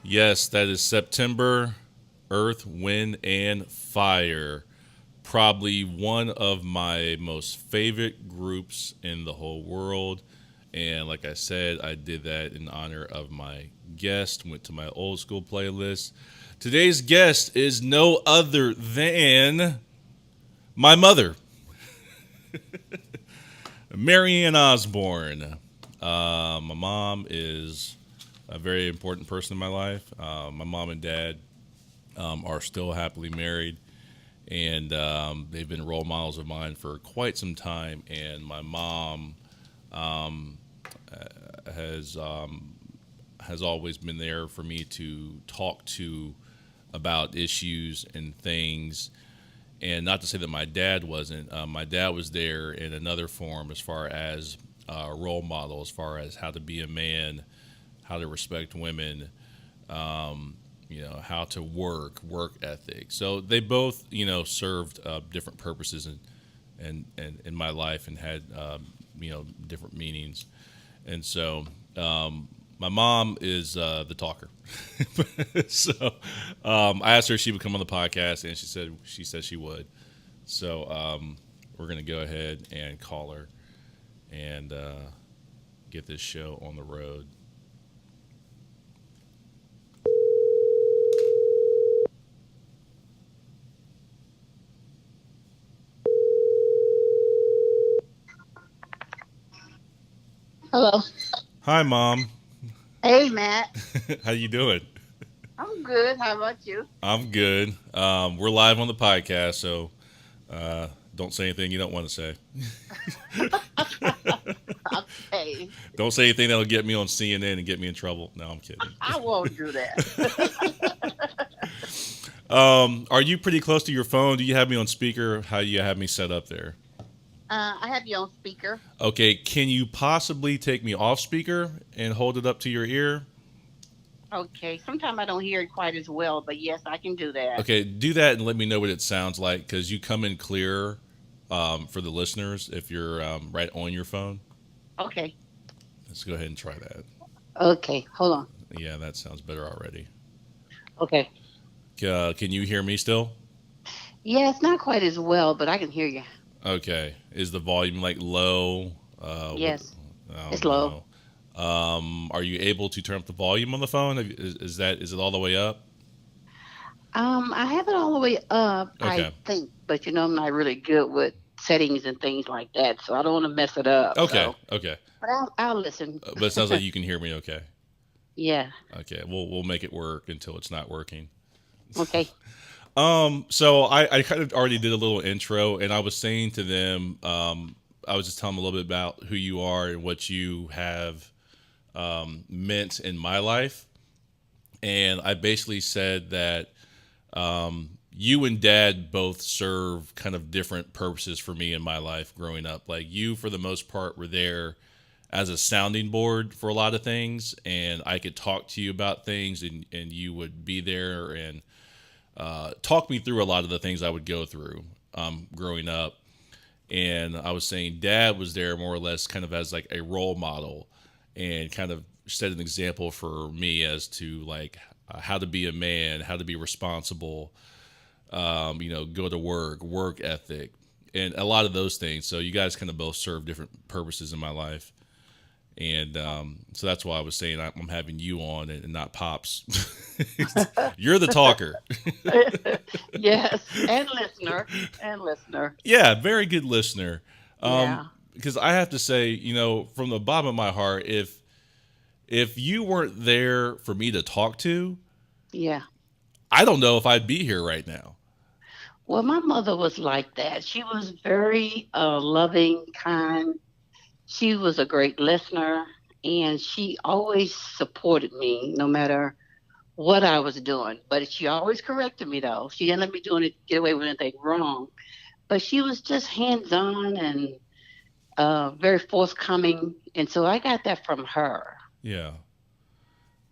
Yes, that is September, Earth, Wind, and Fire. Probably one of my most favorite groups in the whole world. And like I said, I did that in honor of my guest, went to my old school playlist. Today's guest is no other than my mother, Mary Ann Osborne. My mom is a very important person in my life. My mom and dad are still happily married, and they've been role models of mine for quite some time. And my mom has has always been there for me to talk to about issues and things. And not to say that my dad wasn't. My dad was there in another form, as far as role model, as far as how to be a man, how to respect women, how to work ethic. So they both, served different purposes and in my life, and had different meanings. And so my mom is the talker. So I asked her if she would come on the podcast, and she said she would. So we're gonna go ahead and call her and get this show on the road. Hello. Hi, mom. Hey, Matt. How you doing? I'm good. How about you? I'm good. We're live on the podcast, so don't say anything you don't want to say. Okay. Don't say anything that'll get me on CNN and get me in trouble. No, I'm kidding. I won't do that. Are you pretty close to your phone? Do you have me on speaker? How do you have me set up there? I have you on speaker. Okay, can you possibly take me off speaker and hold it up to your ear? Okay. Sometimes I don't hear it quite as well, but yes, I can do that. Okay, do that and let me know what it sounds like, because you come in clearer for the listeners if you're right on your phone. Okay. Let's go ahead and try that. Okay. Hold on. Yeah, that sounds better already. Okay. Can you hear me still? Yeah, it's not quite as well, but I can hear you. Okay. Is the volume like low? Yes. I It's don't low. know. Are you able to turn up the volume on the phone? Is it all the way up? I have it all the way up, I Okay. think, but I'm not really good with settings and things like that, so I don't want to mess it up. Okay. So, Okay. but I'll listen. But it sounds like you can hear me okay. Yeah. Okay. We'll make it work until it's not working. Okay. So I kind of already did a little intro, and I was saying to them, I was just telling them a little bit about who you are and what you have meant in my life. And I basically said that you and dad both serve kind of different purposes for me in my life growing up. Like, you, for the most part, were there as a sounding board for a lot of things, and I could talk to you about things, and you would be there and talk me through a lot of the things I would go through growing up. And I was saying dad was there more or less kind of as like a role model, and kind of set an example for me as to like how to be a man, how to be responsible, go to work ethic, and a lot of those things. So you guys kind of both serve different purposes in my life. And so that's why I was saying I'm having you on and not Pops. You're the talker. Yes, and listener, and listener. Yeah, very good listener. Yeah, Because I have to say, from the bottom of my heart, if you weren't there for me to talk to, yeah. I don't know if I'd be here right now. Well, my mother was like that. She was very loving, kind. She was a great listener, and she always supported me, no matter what I was doing. But she always corrected me, though. She didn't let me get away with anything wrong. But she was just hands on and very forthcoming, and so I got that from her. Yeah,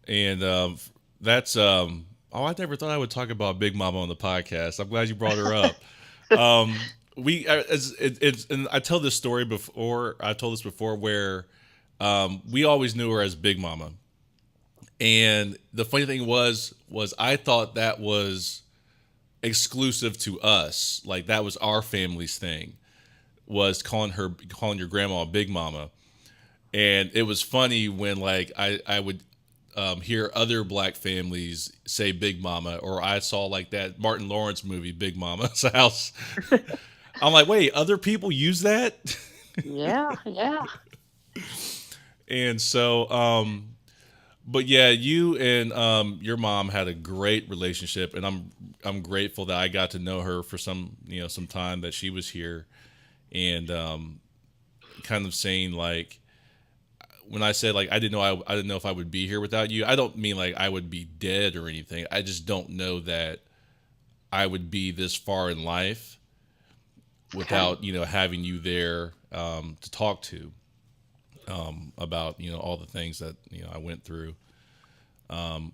and that's oh, I never thought I would talk about Big Mama on the podcast. I'm glad you brought her up. We as it's and I tell this story before. I told this before where we always knew her as Big Mama, And the funny thing was I thought that was exclusive to us. Like that was our family's thing, was calling your grandma Big Mama. And it was funny when like I would hear other black families say Big Mama, or I saw like that Martin Lawrence movie Big Mama's House. I'm like, wait, other people use that? Yeah, yeah. And so but yeah, you and your mom had a great relationship, and I'm grateful that I got to know her for some time that she was here, and kind of saying like, when I said like I didn't know if I would be here without you. I don't mean like I would be dead or anything. I just don't know that I would be this far in life Okay. without having you there to talk to about all the things that I went through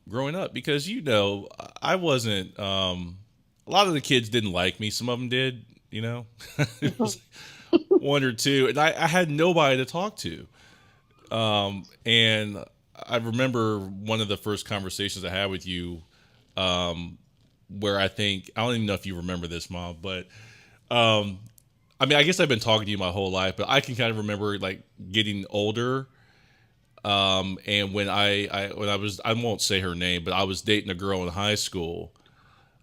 growing up, because I wasn't a lot of the kids didn't like me. Some of them did. It Mhm. was one or two, and I had nobody to talk to. And I remember one of the first conversations I had with you, where I don't even know if you remember this, Mom, but I mean, I guess I've been talking to you my whole life, but I can kind of remember like getting older. And when I was, I won't say her name, but I was dating a girl in high school,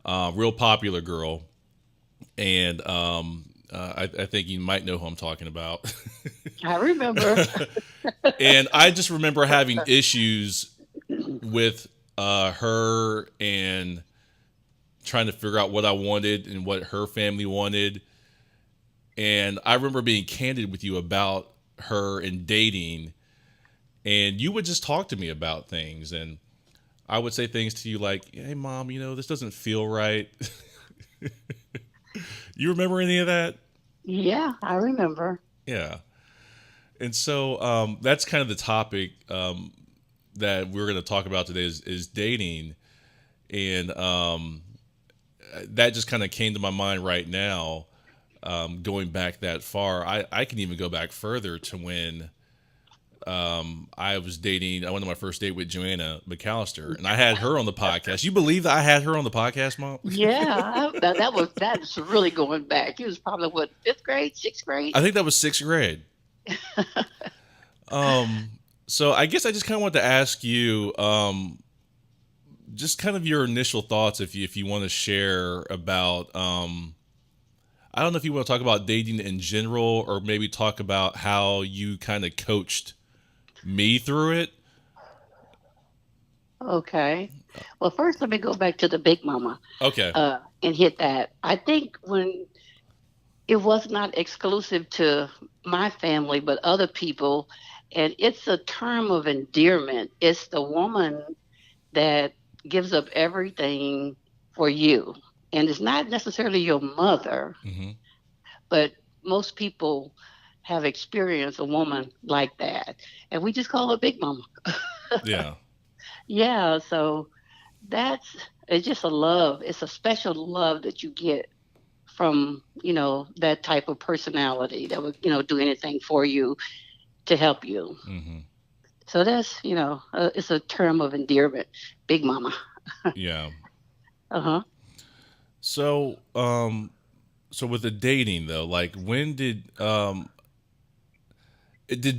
real popular girl, and I think you might know who I'm talking about. I remember. And I just remember having issues with her, and trying to figure out what I wanted and what her family wanted. And I remember being candid with you about her and dating, and you would just talk to me about things, and I would say things to you like, "Hey, Mom, this doesn't feel right." You remember any of that? Yeah, I remember. Yeah. And so that's kind of the topic that we're going to talk about today is dating. And that just kind of came to my mind right now, going back that far. I can even go back further to when I went on my first date with Joanna McAllister, and I had her on the podcast. You believe that I had her on the podcast, Mom? Yeah, that's really going back. He was probably what, fifth grade, sixth grade. I think that was sixth grade. Um, so I guess I just kind of want to ask you, just kind of your initial thoughts, if you want to share about, I don't know if you want to talk about dating in general, or maybe talk about how you kind of coached me through it. Okay. Well, first let me go back to the Big Mama, Okay. and hit that. I think when it was not exclusive to my family, but other people, and it's a term of endearment. It's the woman that gives up everything for you, and it's not necessarily your mother, Hmm. but most people have experienced a woman like that, and we just call her Big Mama. Yeah. Yeah, so that's it's just a love. It's a special love that you get from, that type of personality that would, do anything for you to help you. Hmm. So that's, it's a term of endearment. Big Mama. Yeah. Uh-huh. So with the dating though, like when did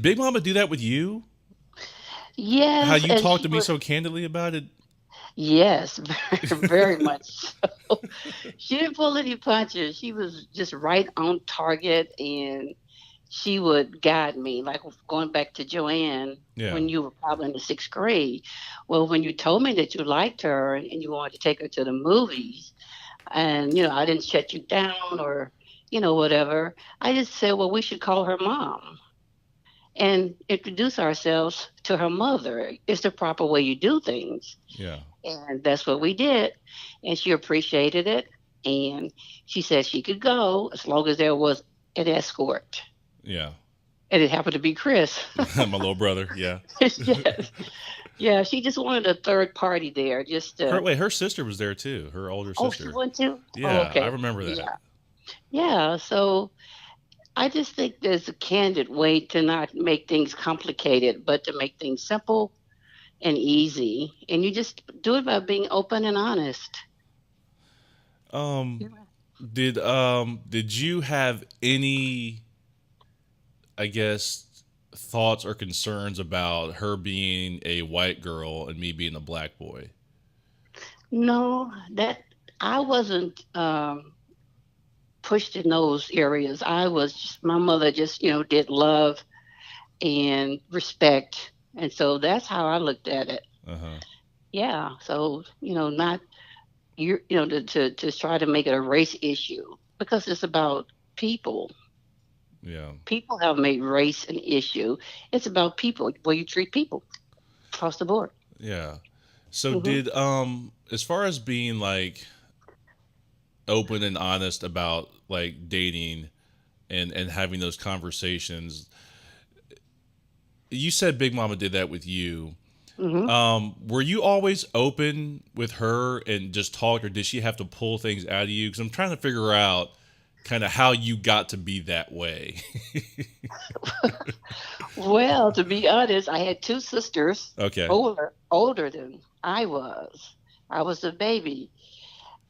Big Mama do that with you? How Yes, you and talked she to me was, so candidly about it? yes, very, very much so. She didn't pull any punches. She was just right on target, and she would guide me. Like going back to Joanne, Yeah. when you were probably in the sixth grade. Well, when you told me that you liked her and you wanted to take her to the movies, and I didn't shut you down or whatever. I just said, well, we should call her mom and introduce ourselves to her mother. It's the proper way you do things. Yeah. And that's what we did. And she appreciated it. And she said she could go as long as there was an escort. Yeah. And it happened to be Chris. My little brother. Yeah. Yes. Yeah, she just wanted a third party there. Just Her sister was there too. Her older oh, she sister. went too? Oh, Yeah, I okay. remember that. Yeah. Yeah. So I just think there's a candid way to not make things complicated, but to make things simple and easy. And you just do it by being open and honest. Um, Yeah. did you have any, I guess, thoughts or concerns about her being a white girl and me being a black boy? No, that I wasn't pushed in those areas. I was just, my mother just, did love and respect. And so that's how I looked at it. Uh huh. Yeah. So, not to try to make it a race issue because it's about people. Yeah. People have made race an issue. It's about people, where you treat people across the board. Yeah. So Hmm. did as far as being like open and honest about like dating and having those conversations, you said Big Mama did that with you. Hmm. Were you always open with her and just talk, or did she have to pull things out of you? Because I'm trying to figure out kind of how you got to be that way. Well, to be honest, I had two sisters, Okay. older than I was. I was a baby,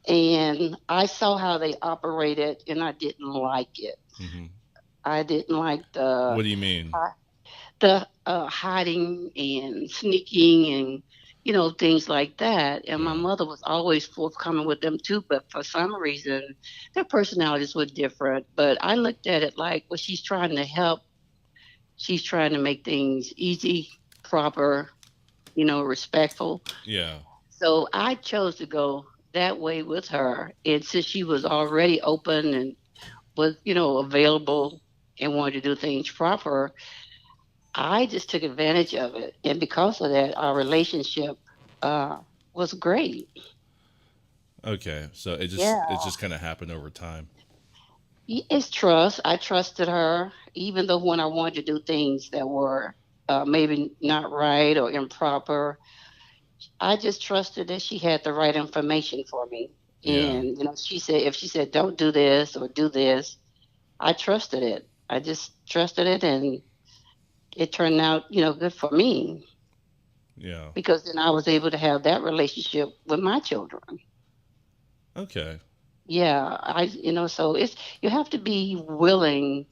and I saw how they operated, and I didn't like it. Hmm. I didn't like What do you mean? hiding and sneaking and things like that. And my Yeah. mother was always forthcoming with them too, but for some reason their personalities were different. But I looked at it like, well, she's trying to help. She's trying to make things easy, proper, respectful. Yeah. So I chose to go that way with her. And since she was already open and was, available and wanted to do things proper, I just took advantage of it. And because of that, our relationship uh, was great. Okay. So it Yeah. just kind of happened over time. It's trust. I trusted her, even though when I wanted to do things that were maybe not right or improper, I just trusted that she had the right information for me. Yeah. And, if she said, don't do this or do this, I trusted it. I just trusted it, and it turned out, good for me Yeah. because then I was able to have that relationship with my children. Okay. Yeah, so you have to be willing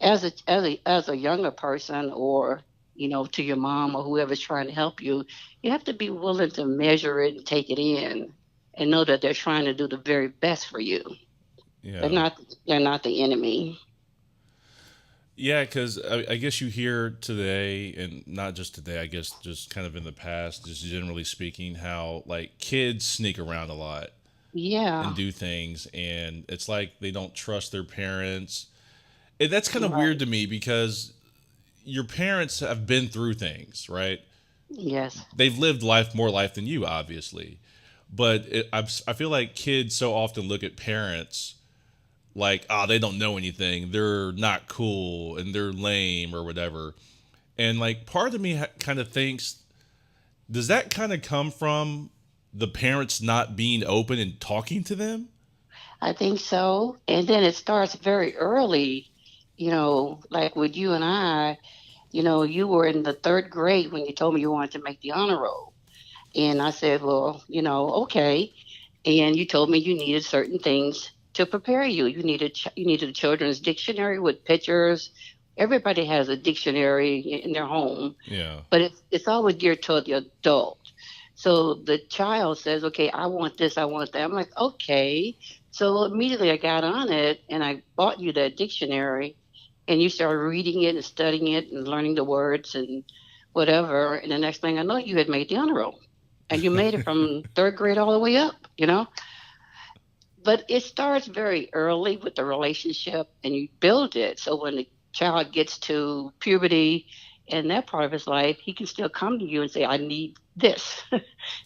as a younger person, or to your mom or whoever's trying to help you. You have to be willing to measure it and take it in, and know that they're trying to do the very best for you. They're Yeah. not they're not the enemy. Yeah, because I guess you hear today, and not just today, I guess just kind of in the past, just generally speaking, how like kids sneak around a lot and Yeah, do things, and it's like they don't trust their parents. And that's kind of weird right. to me because your parents have been through things, right? Yes. They've lived more life than you, obviously. But I feel like kids so often look at parents like, oh, they don't know anything. They're not cool and they're lame or whatever. And like part of me kind of thinks, does that kind of come from the parents not being open and talking to them? I think so. And then it starts very early, like with you and I. You were in the third grade when you told me you wanted to make the honor roll. And I said, well, okay. And you told me you needed certain things to prepare you. You needed a children's dictionary with pictures. Everybody has a dictionary in their home, Yeah. but it's always geared toward the adult. So the child says, "Okay, I want this, I want that." I'm like, "Okay." So immediately I got on it and I bought you that dictionary, and you started reading it and studying it and learning the words and whatever. And the next thing I know, you had made the honor roll, and you made it from third grade all the way up. But it starts very early with the relationship, and you build it. So when the child gets to puberty and that part of his life, he can still come to you and say, I need this.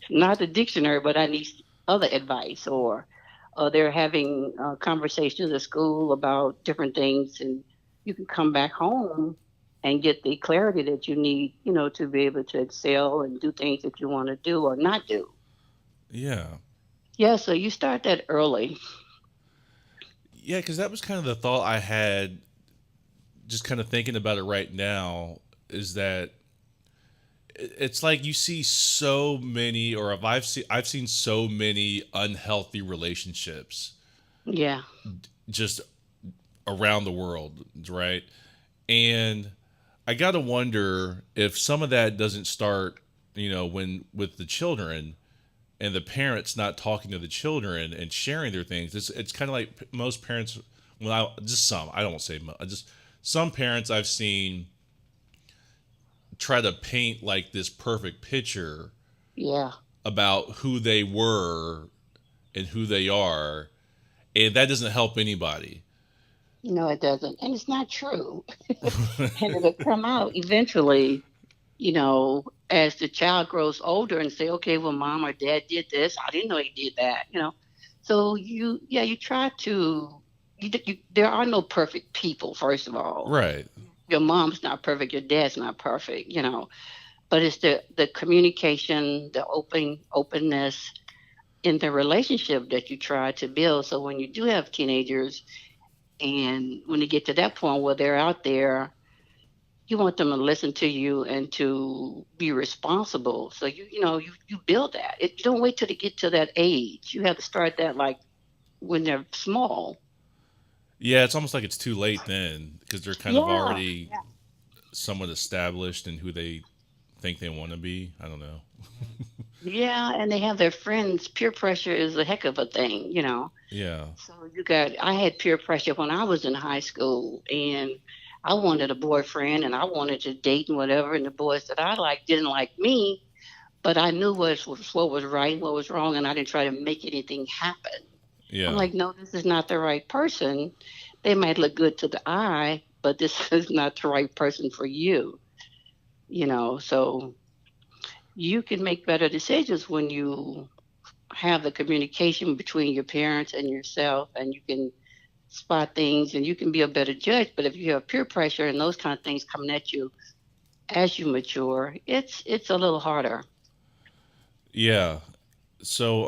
Not the dictionary, but I need other advice. Or they're having conversations at school about different things, and you can come back home and get the clarity that you need, to be able to excel and do things that you want to do or not do. Yeah. Yeah, so you start that early. Yeah, because that was kind of the thought I had just kind of thinking about it right now is that it's like you see so many, or if I've seen so many unhealthy relationships Yeah. just around the world, right? And I got to wonder if some of that doesn't start, when with the children and the parents not talking to the children and sharing their things. It's kind of like most parents. Well, just some. I don't say just some parents I've seen try to paint like this perfect picture Yeah. about who they were and who they are, and that doesn't help anybody. No, it doesn't. And it's not true. And it'll come out eventually, as the child grows older and say, okay, well, mom or dad did this. I didn't know he did that. So you try to, there are no perfect people, first of all. Right. Your mom's not perfect, your dad's not perfect. But it's the communication, the openness in the relationship that you try to build. So when you do have teenagers, and when you get to that point where they're out there, you want them to listen to you and to be responsible. So you build that. You don't wait till they get to that age. You have to start that like when they're small. Yeah, it's almost like it's too late then because they're kind of Yeah. already somewhat established in who they think they want to be. I don't know. Yeah, and they have their friends. Peer pressure is a heck of a thing. Yeah. So I had peer pressure when I was in high school, and I wanted a boyfriend and I wanted to date and whatever, and the boys that I liked didn't like me, but I knew what was right, what was wrong, and I didn't try to make anything happen. I'm Yeah. like, no, this is not the right person. They might look good to the eye, but this is not the right person for you. So you can make better decisions when you have the communication between your parents and yourself, and you can spot things and you can be a better judge. But if you have peer pressure and those kind of things coming at you as you mature, it's a little harder. Yeah. So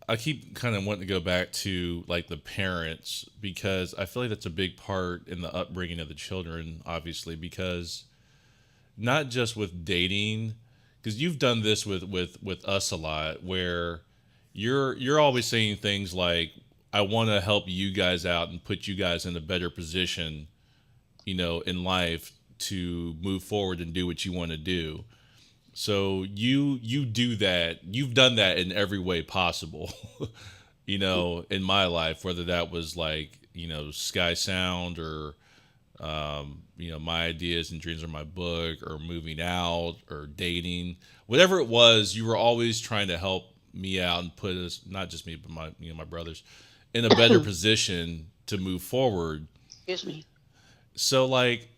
I keep kind of wanting to go back to like the parents because I feel like that's a big part in the upbringing of the children, obviously, because not just with dating, because you've done this with us a lot, where you're always saying things like, "I want to help you guys out and put you guys in a better position, in life to move forward and do what you want to do." So you do that. You've done that in every way possible. In my life, whether that was like, Sky Sound or my ideas and dreams are my book or moving out or dating, whatever it was, you were always trying to help me out and put us, not just me, but my brothers in a better position to move forward. Excuse me. So like,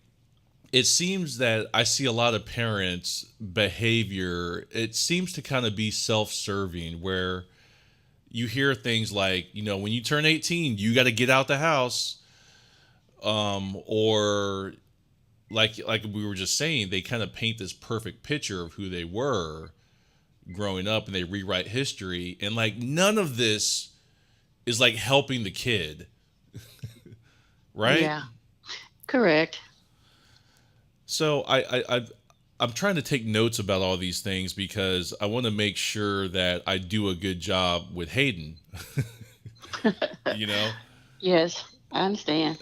it seems that I see a lot of parents behavior. It seems to kind of be self-serving where you hear things like, when you turn 18, you got to get out the house. Or like we were just saying, they kind of paint this perfect picture of who they were growing up and they rewrite history. And like, none of this is like helping the kid, right? Yeah, correct. So I'm trying to take notes about all these things because I want to make sure that I do a good job with Hayden, you know, Yes, I understand.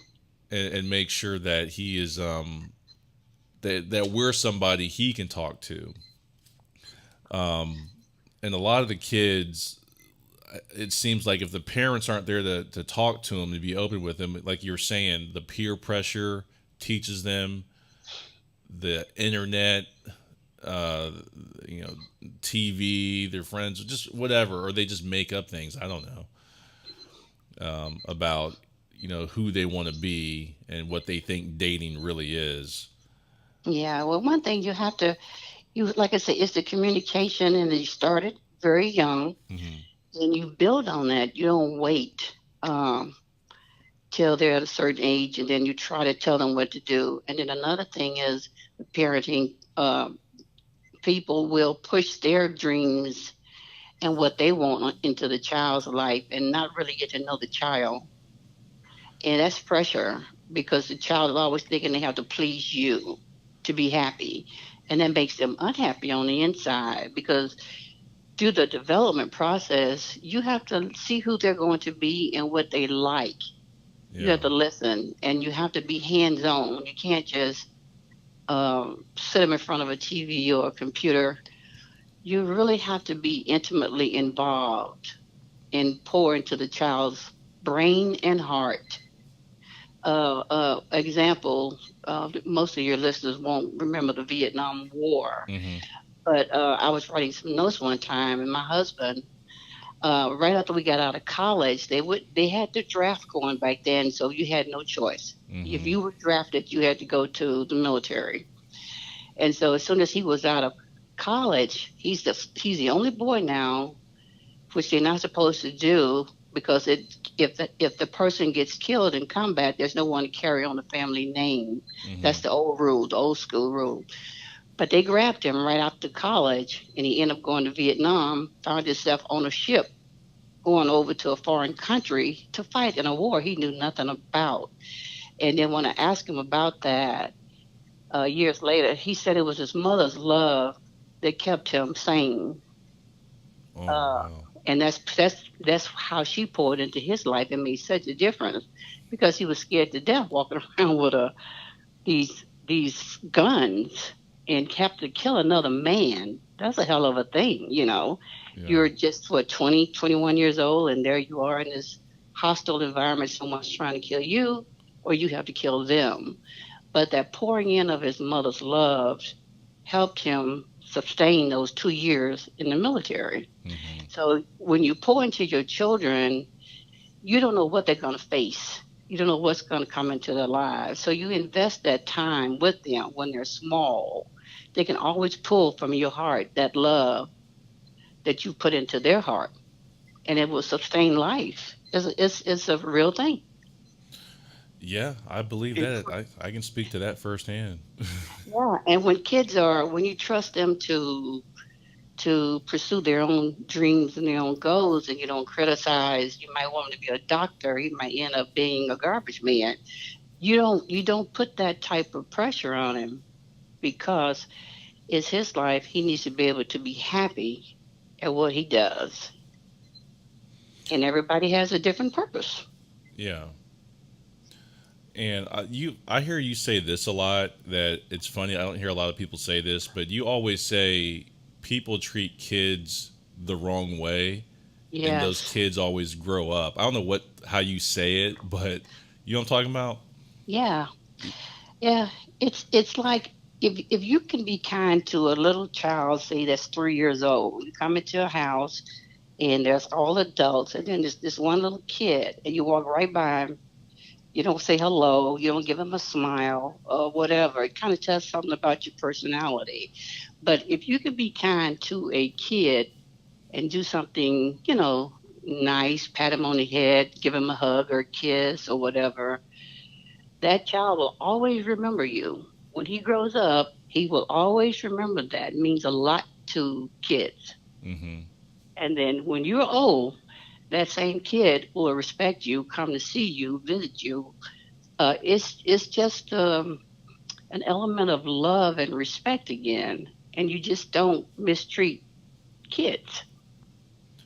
and make sure that he is that we're somebody he can talk to. And a lot of the kids, it seems like if the parents aren't there to talk to them, to be open with them, like you're saying, the peer pressure teaches them, the internet, uh, you know, TV, their friends, just whatever, or they just make up things. I don't know, about who they want to be and what they think dating really is. Yeah, well, one thing you like I said, it's the communication, and you start it very young, Hmm. and you build on that. You don't wait um, till they're at a certain age, and then you try to tell them what to do. And then another thing is parenting. People will push their dreams and what they want into the child's life, and not really get to know the child. And that's pressure because the child is always thinking they have to please you. to be happy. And that makes them unhappy on the inside because through the development process, you have to see who they're going to be and what they like. You Yeah. have to listen and you have to be hands on. You can't just sit them in front of a TV or a computer. You really have to be intimately involved and pour into the child's brain and heart. Example, most of your listeners won't remember the Vietnam War, Mm-hmm. but I was writing some notes one time, and my husband, right after we got out of college, they had the draft going back then, so you had no choice. If Mm-hmm. you were drafted, you had to go to the military. And so as soon as he was out of college, he's the only boy now, which they're not supposed to do because if the person gets killed in combat, there's no one to carry on the family name. Mm-hmm. That's the old rule, the old school rule. But they grabbed him right after college, and he ended up going to Vietnam. Found himself on a ship going over to a foreign country to fight in a war he knew nothing about. And then when I asked him about that years later, he said it was his mother's love that kept him sane. Oh Uh, wow. and that's how she poured into his life and made such a difference because he was scared to death walking around with these guns and have to kill another man. That's a hell of a thing, you know. Yeah. You're just what 20, 21 years old, and there you are in this hostile environment. Someone's trying to kill you, or you have to kill them. But that pouring in of his mother's love helped him sustain those 2 years in the military. Mm-hmm. So when you pour into your children, you don't know what they're going to face. You don't know what's going to come into their lives. So you invest that time with them when they're small. They can always pull from your heart that love that you put into their heart, and it will sustain life. It's a real thing. Yeah, I believe And that. I can speak to that firsthand. yeah, and when you trust them to pursue their own dreams and their own goals and you don't criticize, you might want them to be a doctor, you might end up being a garbage man. You don't put that type of pressure on him because it's his life. He needs to be able to be happy at what he does. And everybody has a different purpose. Yeah. And I hear you say this a lot. That it's funny. I don't hear a lot of people say this, but you always say people treat kids the wrong way, and those Yes. kids always grow up. I don't know how you say it, but you know what I'm talking about. Yeah. Yeah. It's like if you can be kind to a little child, say that's 3 years old, you come into a house and there's all adults, and then there's this one little kid, and you walk right by him. You don't say hello. You don't give him a smile or whatever. It kind of tells something about your personality. But if you could be kind to a kid and do something, nice, pat him on the head, give him a hug or a kiss or whatever, that child will always remember you. When he grows up, he will always remember that. It means a lot to kids. Mm-hmm. And then when you're old, that same kid will respect you, come to see you, visit you. It's just an element of love and respect again, and you just don't mistreat kids.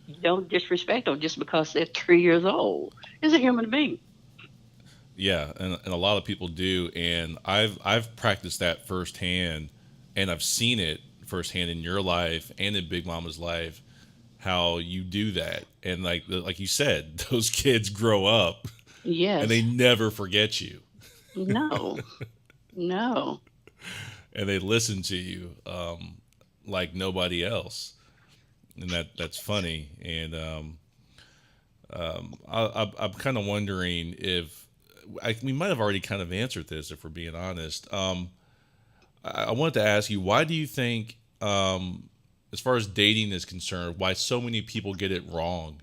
You don't disrespect them just because they're 3 years old. It's a human being. Yeah, and a lot of people do, and I've practiced that firsthand, and I've seen it firsthand in your life and in Big Mama's life, how you do that, and like you said, those kids grow up, and they Yes. never forget you, No. No. and they listen to you like nobody else, and that's funny, and I'm kind of wondering if we might have already kind of answered this if we're being honest. I wanted to ask you, why do you think, as far as dating is concerned, why so many people get it wrong?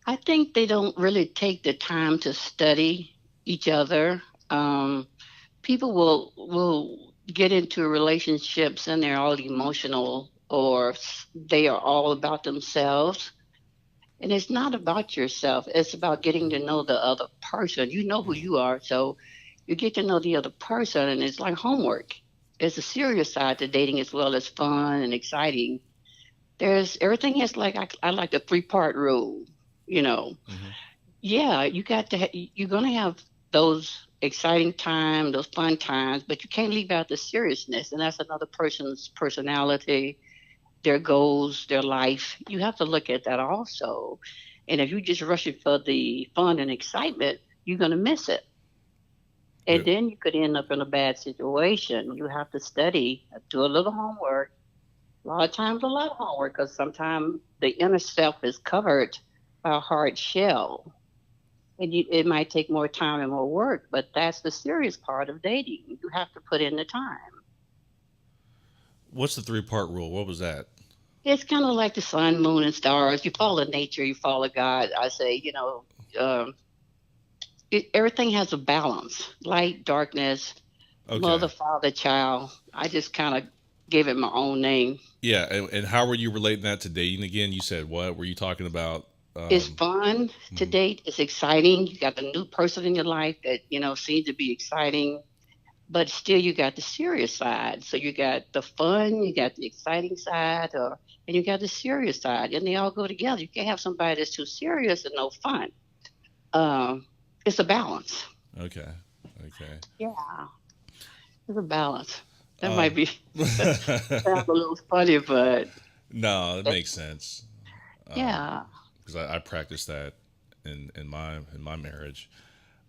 I think they don't really take the time to study each other. Um, People will get into relationships and they're all emotional or they are all about themselves. And it's not about yourself. It's about getting to know the other person. You know who you are, so you get to know the other person, and it's like homework. There's a serious side to dating as well as fun and exciting. There's everything is like I like the three-part rule. You know, Hmm. yeah, you're gonna have those exciting times, those fun times, but you can't leave out the seriousness, and that's another person's personality, their goals, their life. You have to look at that also. And if you just rush it for the fun and excitement, you're gonna miss it. And Yep. then you could end up in a bad situation. You have to study, do a little homework. A lot of times, a lot of homework, because sometimes the inner self is covered by a hard shell. And it might take more time and more work, but that's the serious part of dating. You have to put in the time. What's the three-part rule? What was that? It's kind of like the sun, moon, and stars. You follow nature, you follow God. I say, um, everything has a balance, light, darkness, Okay. mother, father, child. I just kind of gave it my own name. Yeah, and how were you relating that to dating again? You said what? Were you talking about? It's fun to Mhm. date. It's exciting. You got a new person in your life that, seems to be exciting, but still you got the serious side. So you got the fun, you got the exciting side, and you got the serious side, and they all go together. You can't have somebody that's too serious and no fun. Um, it's a balance. Okay. Okay. Yeah, it's a balance. That might Um, be sound a little funny, but no, it it, makes sense. yeah. Because I practice that in my marriage.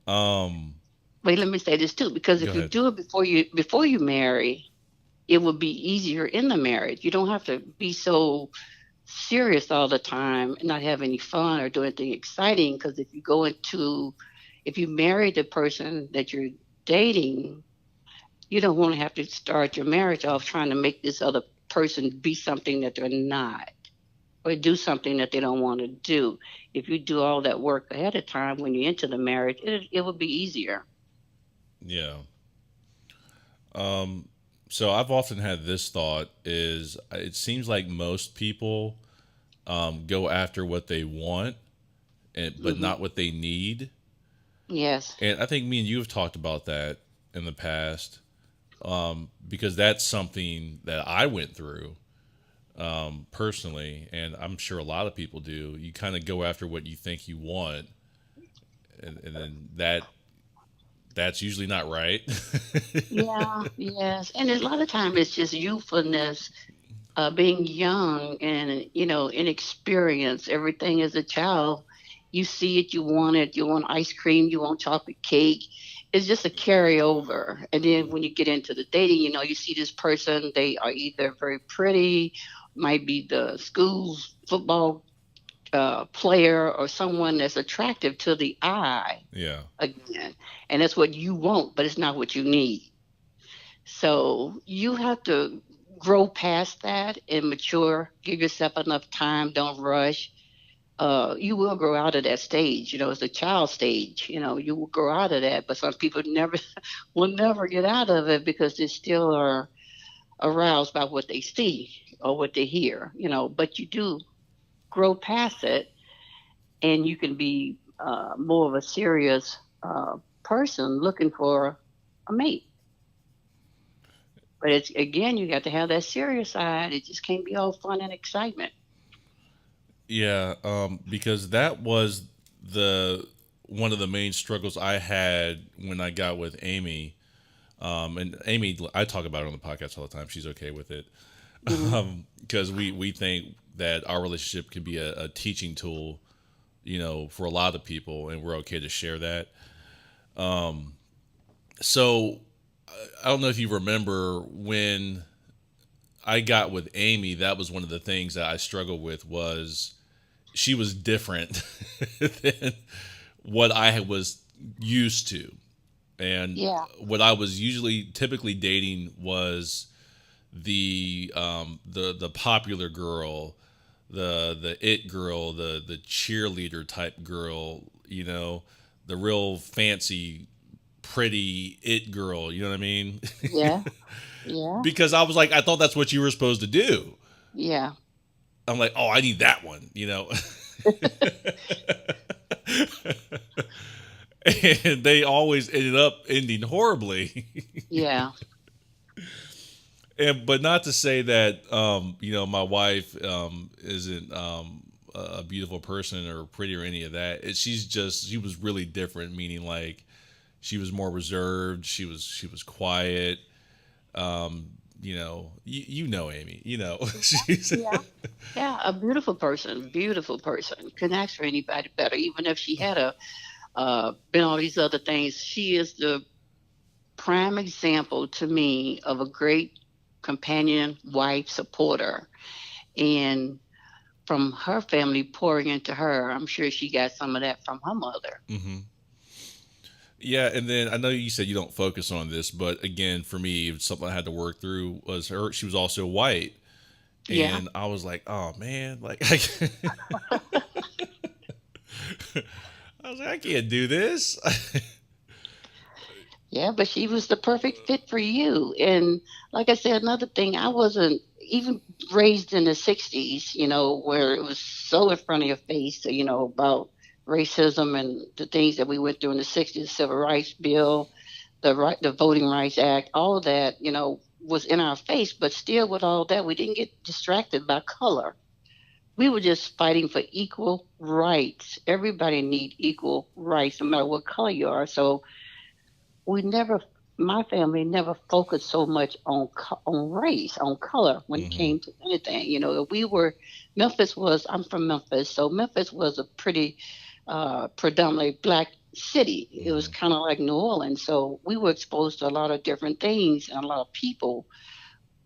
Um, Wait, let me say this too, because Go if you ahead. do it before you marry, it will be easier in the marriage. You don't have to be so serious all the time and not have any fun or do anything exciting. Because if you marry the person that you're dating, you don't want to have to start your marriage off trying to make this other person be something that they're not or do something that they don't want to do. If you do all that work ahead of time when you enter the marriage, it will be easier. Yeah. So I've often had this thought: is it seems like most people go after what they want, but Hmm. not what they need. Yes. And I think me and you have talked about that in the past, because that's something that I went through personally, and I'm sure a lot of people do. You kind of go after what you think you want, and then that's usually not right. Yeah, yes. And a lot of time it's just youthfulness, being young and, inexperienced. Everything as a child, you see it, you want ice cream, you want chocolate cake. It's just a carryover. And then when you get into the dating, you see this person, they are either very pretty, might be the school's football player, or someone that's attractive to the eye Yeah. again. And that's what you want, but it's not what you need. So you have to grow past that and mature. Give yourself enough time. Don't rush. You will grow out of that stage. It's a child stage. You will grow out of that. But some people never will never get out of it because they still are aroused by what they see or what they hear. But you do grow past it, and you can be more of a serious person looking for a mate. But it's again, you got to have that serious side. It just can't be all fun and excitement. Yeah, because that was the one of the main struggles I had when I got with Amy. And Amy, I talk about it on the podcast all the time. She's okay with it, Hmm. because we think that our relationship can be a teaching tool, for a lot of people, and we're okay to share that. So I don't know if you remember when I got with Amy. That was one of the things that I struggled with, was she was different than what I was used to. And Yeah. what I was usually typically dating was the popular girl, the it girl, the cheerleader type girl, the real fancy pretty it girl, you know what I mean? Yeah. Yeah. Because I was like, I thought that's what you were supposed to do. Yeah. I'm like, oh, I need that one. and they always ended up ending horribly. Yeah. And but not to say that my wife isn't a beautiful person or pretty or any of that. She was really different, meaning like she was more reserved. She was quiet. You know Amy. She's Yeah. Yeah. A beautiful person. Beautiful person. Couldn't ask for anybody better. Even if she had been all these other things, she is the prime example to me of a great companion, wife, supporter. And from her family pouring into her, I'm sure she got some of that from her mother. hmm Yeah, and then I know you said you don't focus on this, but again, for me, something I had to work through was her. She was also white, Yeah. and I was like, oh man, like I was like, I can't do this. Yeah, but she was the perfect fit for you. And like I said, another thing, I wasn't even raised in the 60s, where it was so in front of your face, about racism and the things that we went through in the 60s, Civil Rights Bill, the Voting Rights Act, all of that, was in our face. But still, with all that, we didn't get distracted by color. We were just fighting for equal rights. Everybody need equal rights, no matter what color you are. So we never my family never focused so much on race, on color when it hmm came to anything. We were Memphis was I'm from Memphis, so Memphis was a pretty predominantly black city. It was hmm kind of like New Orleans, so we were exposed to a lot of different things and a lot of people.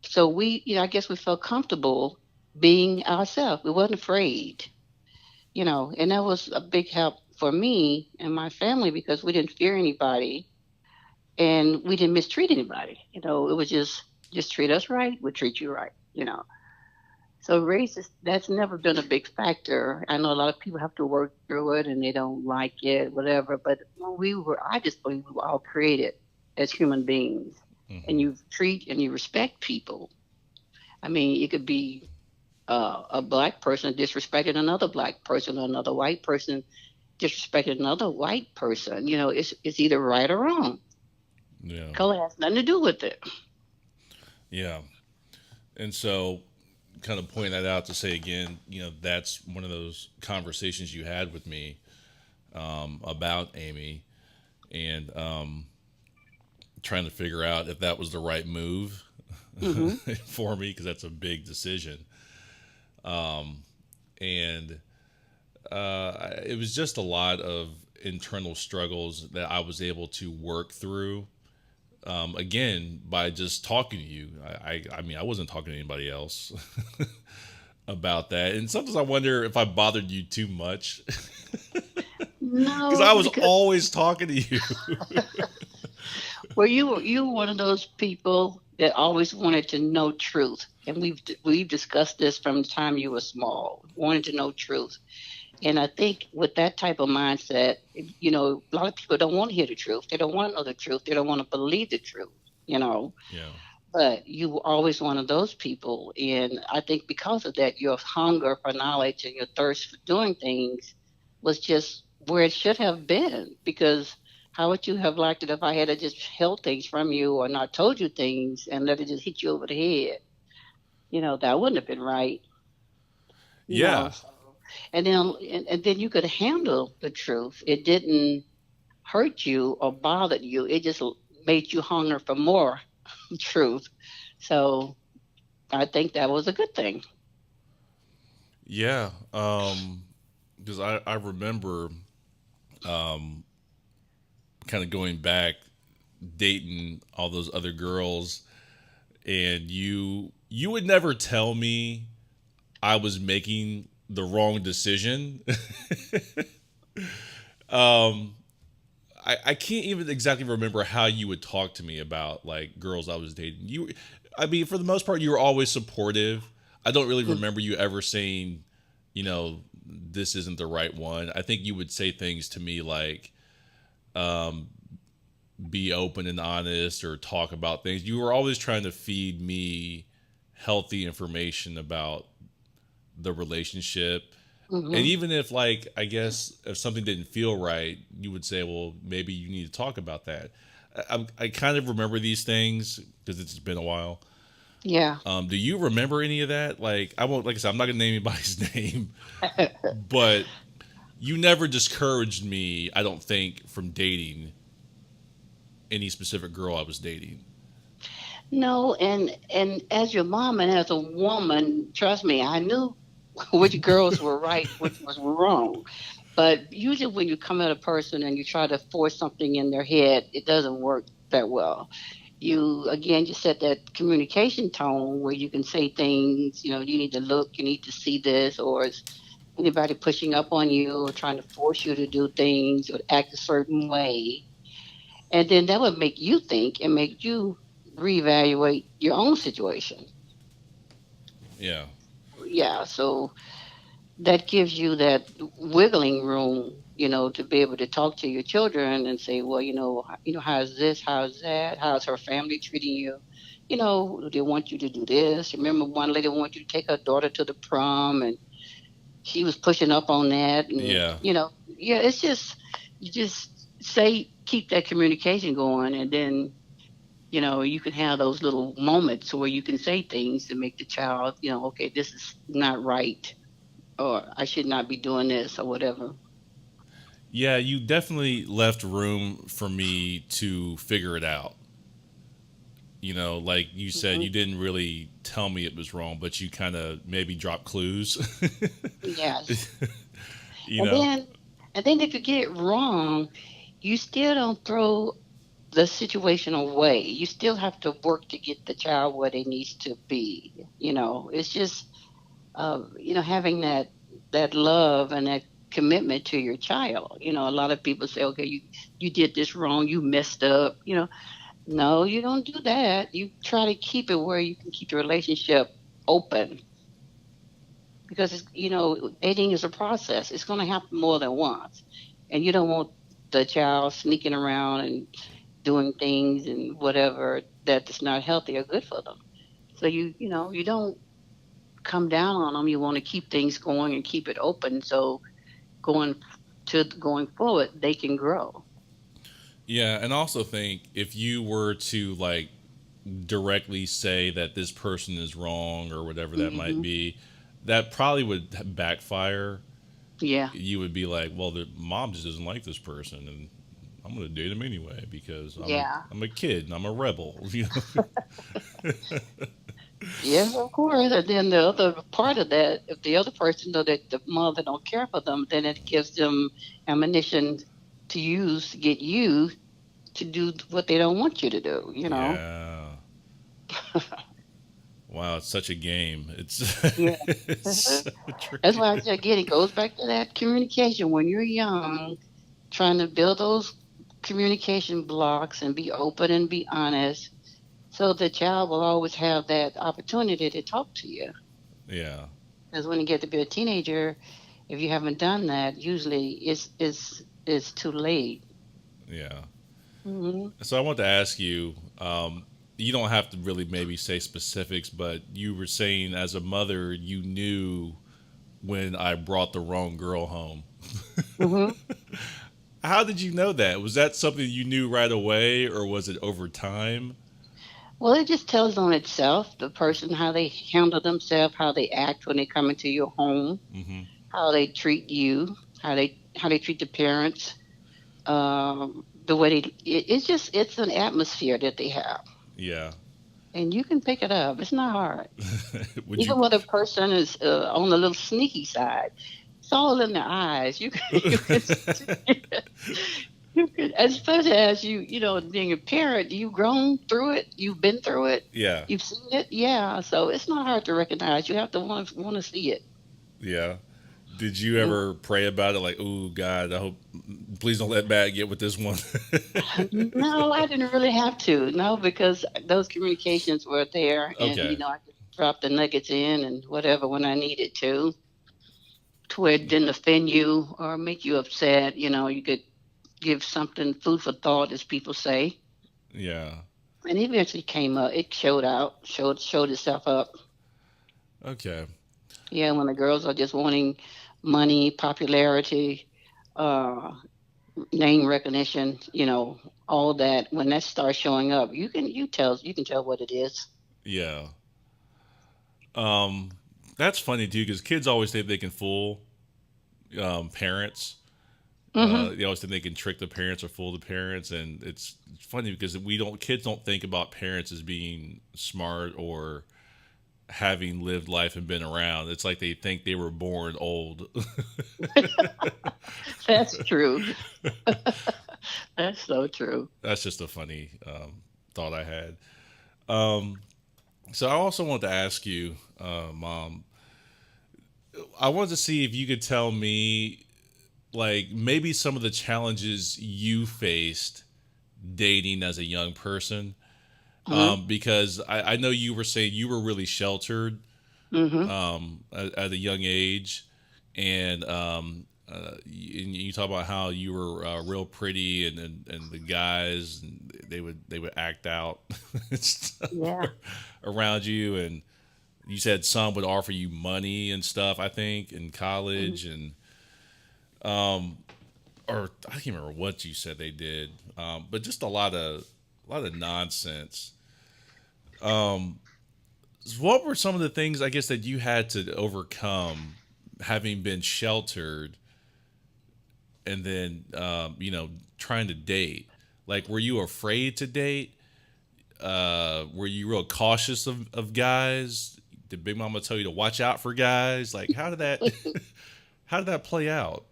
So I guess we felt comfortable being ourselves. We wasn't afraid, and that was a big help for me and my family because we didn't fear anybody and we didn't mistreat anybody. It was just treat us right, we treat you right. So race that's never been a big factor. I know a lot of people have to work through it and they don't like it, whatever. But when I just believe we were all created as human beings, and hmm you treat and you respect people. I mean, it could be a black person disrespecting another black person, or another white person disrespecting another white person. It's either right or wrong. Yeah, Color has nothing to do with it. yeah. And so, kind of point that out to say again, that's one of those conversations you had with me about Amy, and trying to figure out if that was the right move Hmm. for me because that's a big decision. And it was just a lot of internal struggles that I was able to work through. Again, by just talking to you, I mean, I wasn't talking to anybody else about that. And sometimes I wonder if I bothered you too much because I No, was because always talking to you. well, you were one of those people that always wanted to know truth, and we've discussed this from the time you were small, wanted to know truth. And I think with that type of mindset, a lot of people don't want to hear the truth. They don't want to know the truth. They don't want to believe the truth. You know, Yeah. but you were always one of those people, and I think because of that, your hunger for knowledge and your thirst for doing things was just where it should have been. Because how would you have liked it if I had just held things from you or not told you things and let it just hit you over the head? That wouldn't have been right. Yeah. So, and then you could handle the truth. It didn't hurt you or bother you. It just made you hunger for more truth. So I think that was a good thing. Yeah. Because I remember kind of going back dating all those other girls, and you would never tell me I was making the wrong decision. I can't even exactly remember how you would talk to me about like girls I was dating. I mean, for the most part, you were always supportive. I don't really Mm. remember you ever saying, this isn't the right one. I think you would say things to me like, be open and honest or talk about things. You were always trying to feed me healthy information about the relationship. And Mhm. even if, like, I guess if something didn't feel right, you would say, well, maybe you need to talk about that. I kind of remember these things because it's been a while. Yeah. Do you remember any of that? Like, I won't, like I said, I'm not gonna name anybody's name, but you never discouraged me, I don't think, from dating any specific girl I was dating. No, and as your mom and as a woman, trust me, I knew which girls were right, which was wrong. But usually, when you come at a person and you try to force something in their head, it doesn't work that well. You again, you set that communication tone where you can say things. You need to look, you need to see this, or is anybody pushing up on you or trying to force you to do things or act a certain way, and then that would make you think and make you reevaluate your own situation. Yeah, Yeah, so that gives you that wiggling room, to be able to talk to your children and say, well, how's this, how's that, how's her family treating you? Do they want you to do this? Remember, one lady wanted you to take her daughter to the prom, and she was pushing up on that, and yeah, yeah, it's just you just say keep that communication going, and then you can have those little moments where you can say things to make the child, okay, this is not right, or I should not be doing this, or whatever. yeah. You definitely left room for me to figure it out. Like you said, Hmm. you didn't really tell me it was wrong, but you kind of maybe dropped clues. Yes. you And know? then, and then if you get it wrong, you still don't throw the situation away. You still have to work to get the child where they needs to be. It's just having that love and that commitment to your child. A lot of people say, okay, you did this wrong, you messed up. No, you don't do that. You try to keep it where you can keep the relationship open, because dating is a process. It's going to happen more than once, and you don't want the child sneaking around and doing things and whatever that's not healthy or good for them. So you don't come down on them. You want to keep things going and keep it open, so going forward they can grow. Yeah, and I also think if you were to, like, directly say that this person is wrong or whatever that might Hmm. be, that probably would backfire. Yeah. You would be like, well, the mom just doesn't like this person, and I'm going to date him anyway because Yeah. I'm a kid and I'm a rebel. Yes, of course. And then the other part of that, if the other person know that the mother don't care for them, then it gives them ammunition to use to get you to do what they don't want you to do. Yeah. Wow, it's such a game. It's Yeah. it's Uh-huh. so That's tricky. why I said again, it goes back to that communication. When you're young, trying to build those communication blocks and be open and be honest, so the child will always have that opportunity to talk to you. Yeah, Because when you get to be a teenager, if you haven't done that, usually it's too late. yeah. Hmm. So I want to ask you. You don't have to really maybe say specifics, but you were saying as a mother, you knew when I brought the wrong girl home. Hmm. How did you know that? Was that something you knew right away, or was it over time? Well, it just tells on itself, the person, how they handle themselves, how they act when they come into your home, Hmm. how they treat you, how they treat the parents, the way it's an atmosphere that they have, Yeah. and you can pick it up. It's not hard. Would you? Even when a person is on the little sneaky side, it's all in their eyes. You can you can see it. You can, especially as being a parent, you've grown through it, you've been through it, Yeah. you've seen it. Yeah, so it's not hard to recognize. You have to want to see it. Yeah. Did you Mm. ever pray about it? Like, oh God, I hope, please don't let Matt get with this one. No, I didn't really have to. No, because those communications were there, and Okay. I could drop the nuggets in and whatever when I needed to where it didn't offend you or make you upset. You could give something food for thought, as people say. Yeah. And it eventually came up. It showed itself up. Okay. Yeah, when the girls are just wanting money, popularity, uh, name recognition, all that. When that starts showing up, you can tell what it is. Yeah. Um, that's funny too, because kids always think they can fool parents. Hmm. They always think they can trick the parents or fool the parents, and it's funny because we don't kids don't think about parents as being smart or having lived life and been around. It's like they think they were born old. That's true. That's so true. That's just a funny thought I had. Um, so I also wanted to ask you, Mom. I wanted to see if you could tell me, like, maybe some of the challenges you faced dating as a young person. Hmm. Because I know you were saying you were really sheltered Hmm. at a young age, and you talk about how you were real pretty, and the guys they would act out and stuff Yeah. around you, and you said some would offer you money and stuff. I think in Hmm. college, and or I can't remember what you said they did, but just a lot of nonsense. What were some of the things I guess that you had to overcome having been sheltered and then trying to date? Like, were you afraid to date? Were you real cautious of guys? Did Big Mama tell you to watch out for guys? Like, how did that how did that play out?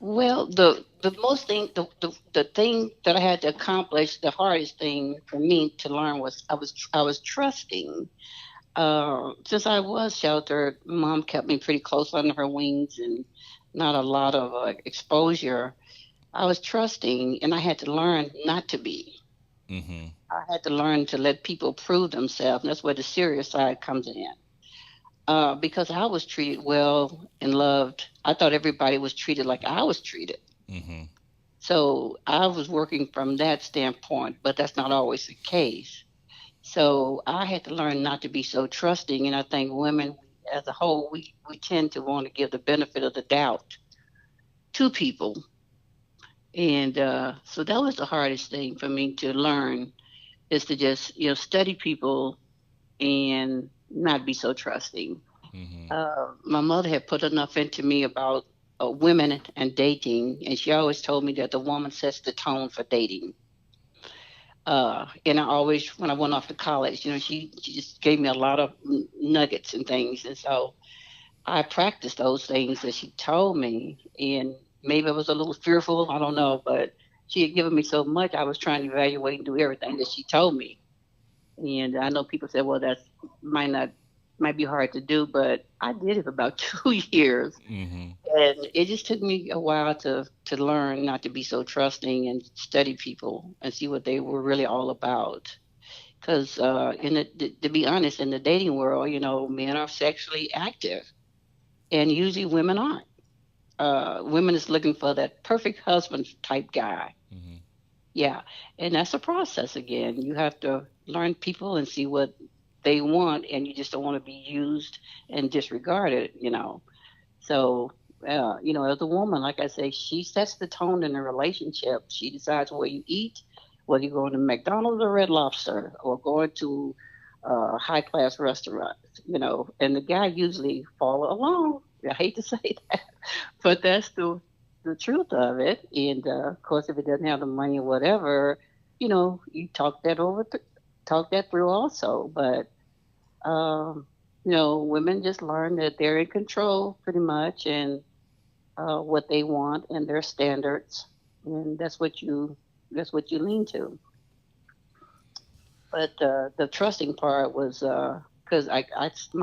Well, the most thing the thing that I had to accomplish, the hardest thing for me to learn was I was trusting. Since I was sheltered, mom kept me pretty close under her wings and not a lot of exposure. I was trusting, and I had to learn not to be. Mm-hmm. I had to learn to let people prove themselves. And that's where the serious side comes in. Because I was treated well and loved. I thought everybody was treated like I was treated. Mm-hmm. So I was working from that standpoint, but that's not always the case. So I had to learn not to be so trusting. And I think women as a whole, we tend to want to give the benefit of the doubt to people. And so that was the hardest thing for me to learn is to just, study people and not be so trusting. Mm-hmm. My mother had put enough into me about women and dating, and she always told me that the woman sets the tone for dating. And I always, when I went off to college, she just gave me a lot of nuggets and things, and so I practiced those things that she told me, and maybe I was a little fearful, I don't know, but she had given me so much, I was trying to evaluate and do everything that she told me. And I know people say, well, that's might not might be hard to do, but I did it for about 2 years. Mm-hmm. And it just took me a while to learn not to be so trusting and study people and see what they were really all about. Because to be honest, in the dating world, men are sexually active, and usually women aren't. Women is looking for that perfect husband type guy. Mm-hmm. Yeah, and that's a process again. You have to learn people and see what they want, and you just don't want to be used and disregarded. So, as a woman, like I say, she sets the tone in the relationship. She decides where you eat, whether you're going to McDonald's or Red Lobster or going to a high class restaurant, and the guy usually follow along. I hate to say that, but that's the truth of it. And of course, if it doesn't have the money or whatever, you talk that through also. But women just learn that they're in control pretty much, and what they want and their standards, and that's what you lean to. But the trusting part was because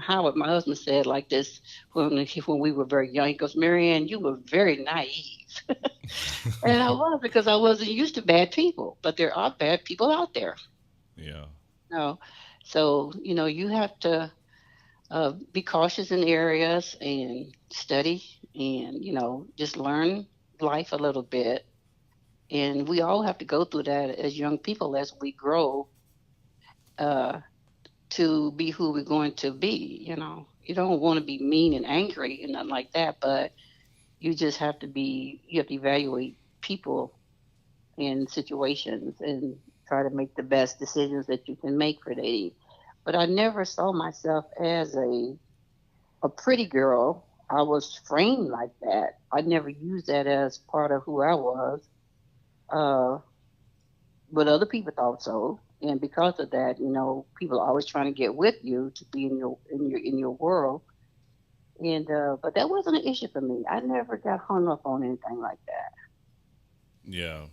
Howard, my husband said like this when we were very young. He goes, Mary Ann, you were very naive, and I was because I wasn't used to bad people. But there are bad people out there. Yeah. No, so you have to be cautious in areas and study and just learn life a little bit. And we all have to go through that as young people as we grow uh, to be who we're going to be. You don't want to be mean and angry and nothing like that, but you have to evaluate people in situations and try to make the best decisions that you can make for dating. But I never saw myself as a pretty girl. I was framed like that. I never used that as part of who I was. Uh, but other people thought so. And because of that, people are always trying to get with you to be in your world. And but that wasn't an issue for me. I never got hung up on anything like that. Yeah.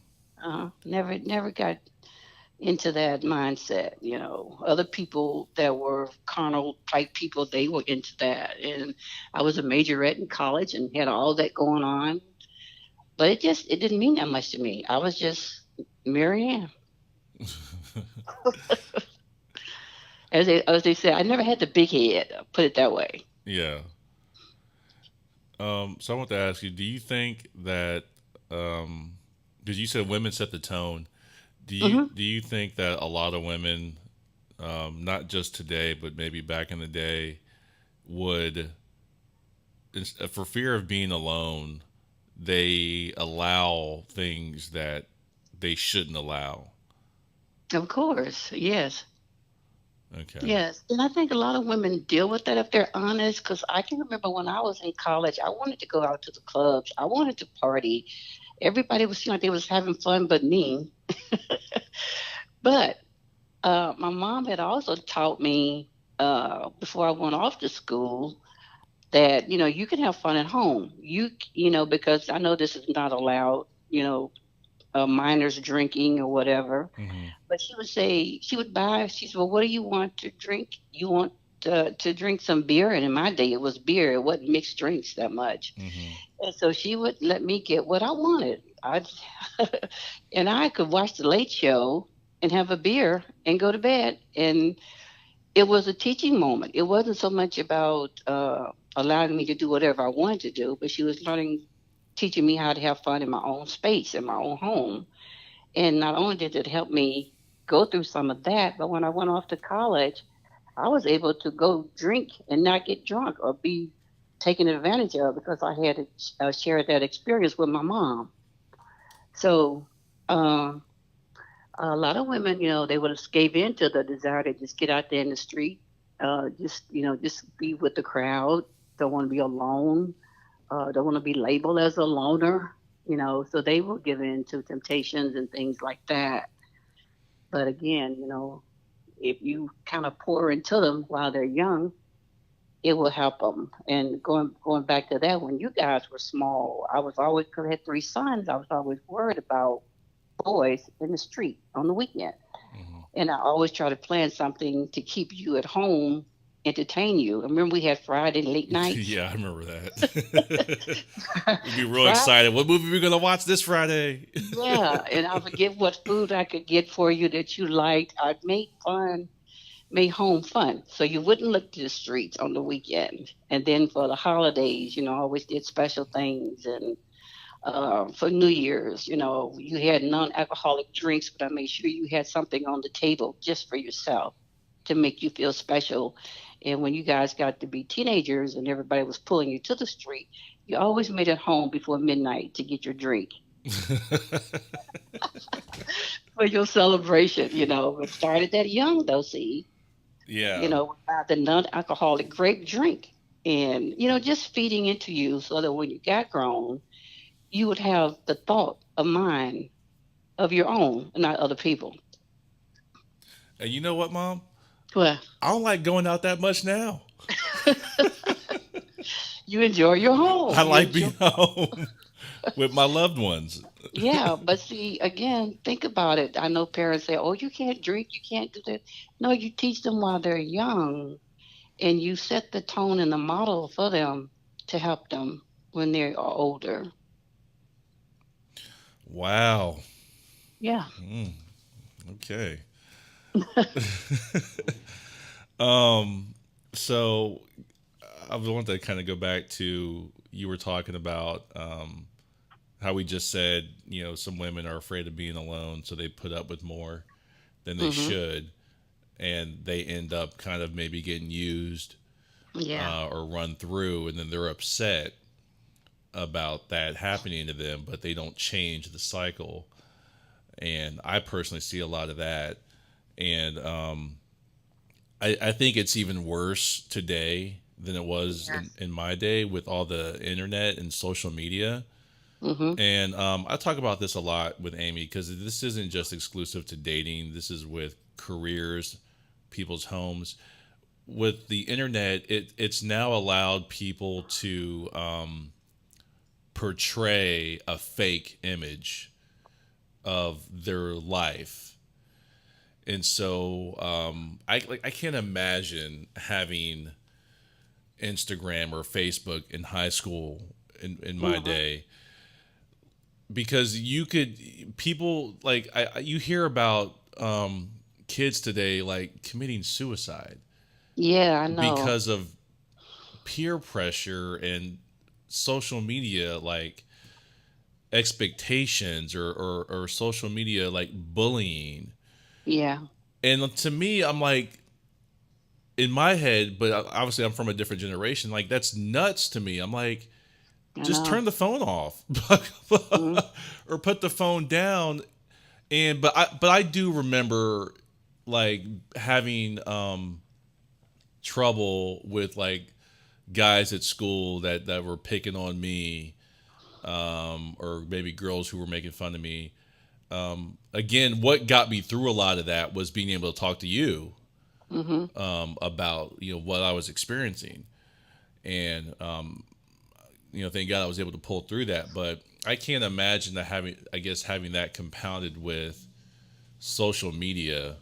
Never got into that mindset. Other people that were carnal type people, they were into that. And I was a majorette in college and had all that going on. But it didn't mean that much to me. I was just Mary Ann. As they said, I never had the big head, put it that way. Yeah. So I want to ask you, do you think that, because you said women set the tone, Hmm. do you think that a lot of women, not just today, but maybe back in the day, would, for fear of being alone, they allow things that they shouldn't allow? Of course, yes. Okay. Yes, and I think a lot of women deal with that if they're honest. Because I can remember when I was in college, I wanted to go out to the clubs. I wanted to party. Everybody was seeing like they was having fun, but me. But my mom had also taught me before I went off to school that you can have fun at home. Because I know this is not allowed. Minors drinking or whatever. Hmm. But she would buy, she said, well, what do you want to drink? You want to drink some beer? And in my day, it was beer. It wasn't mixed drinks that much. Hmm. And so she would let me get what I wanted. And I could watch the late show and have a beer and go to bed. And it was a teaching moment. It wasn't so much about allowing me to do whatever I wanted to do, but she was teaching me how to have fun in my own space, in my own home. And not only did it help me go through some of that, but when I went off to college, I was able to go drink and not get drunk or be taken advantage of because I had shared that experience with my mom. So um, a lot of women, they would have gave in to the desire to just get out there in the street, just be with the crowd. Don't want to be alone. Don't want to be labeled as a loner. So they will give in to temptations and things like that. But again, if you kind of pour into them while they're young, it will help them. And going back to that, when you guys were small, I was always, cause I had three sons, I was always worried about boys in the street on the weekend. Hmm. And I always try to plan something to keep you at home, entertain you. I remember we had Friday late nights. Yeah, I remember that. We'd be real Friday, excited. What movie are we gonna watch this Friday? yeah. And I forget what food I could get for you that you liked. I made home fun. So you wouldn't look to the streets on the weekend. And then for the holidays, I always did special things. And for New Year's, you had non-alcoholic drinks, but I made sure you had something on the table just for yourself to make you feel special. And when you guys got to be teenagers and everybody was pulling you to the street, you always made it home before midnight to get your drink for your celebration. But started that young though, see, Yeah. the non-alcoholic grape drink. And, just feeding into you so that when you got grown, you would have the thought of mind of your own, not other people. And you know what, Mom? Well, I don't like going out that much now. you enjoy your I home. You like enjoy, being home with my loved ones. yeah. But see, again, think about it. I know parents say, "Oh, you can't drink, you can't do that." No, you teach them while they're young, and you set the tone and the model for them to help them when they are older. Wow. Yeah. Mm, okay. Um. So I want to kind of go back to you were talking about how we just said some women are afraid of being alone, so they put up with more than they Hmm. should, and they end up kind of maybe getting used Yeah. or run through, and then they're upset. about that happening to them, but they don't change the cycle. And I personally see a lot of that. And I think it's even worse today than it was Yes. in my day with all the internet and social media. Mhm. And I talk about this a lot with Amy because this isn't just exclusive to dating. This is with careers, people's homes. With the internet, it's now allowed people to portray a fake image of their life. And so I can't imagine having Instagram or Facebook in high school in my Mhm. day, because you could people like you hear about kids today like committing suicide Yeah, I know. because of peer pressure and social media like expectations or social media like bullying. Yeah, And to me, I'm like, in my head, but obviously I'm from a different generation, like that's nuts to me. I'm like, I just know. turn the phone off Mhm. or put the phone down. And but I do remember like having trouble with like guys at school that were picking on me, or maybe girls who were making fun of me. Again, what got me through a lot of that was being able to talk to you Mhm. about what I was experiencing. And thank God I was able to pull through that. But I can't imagine that having that compounded with social media.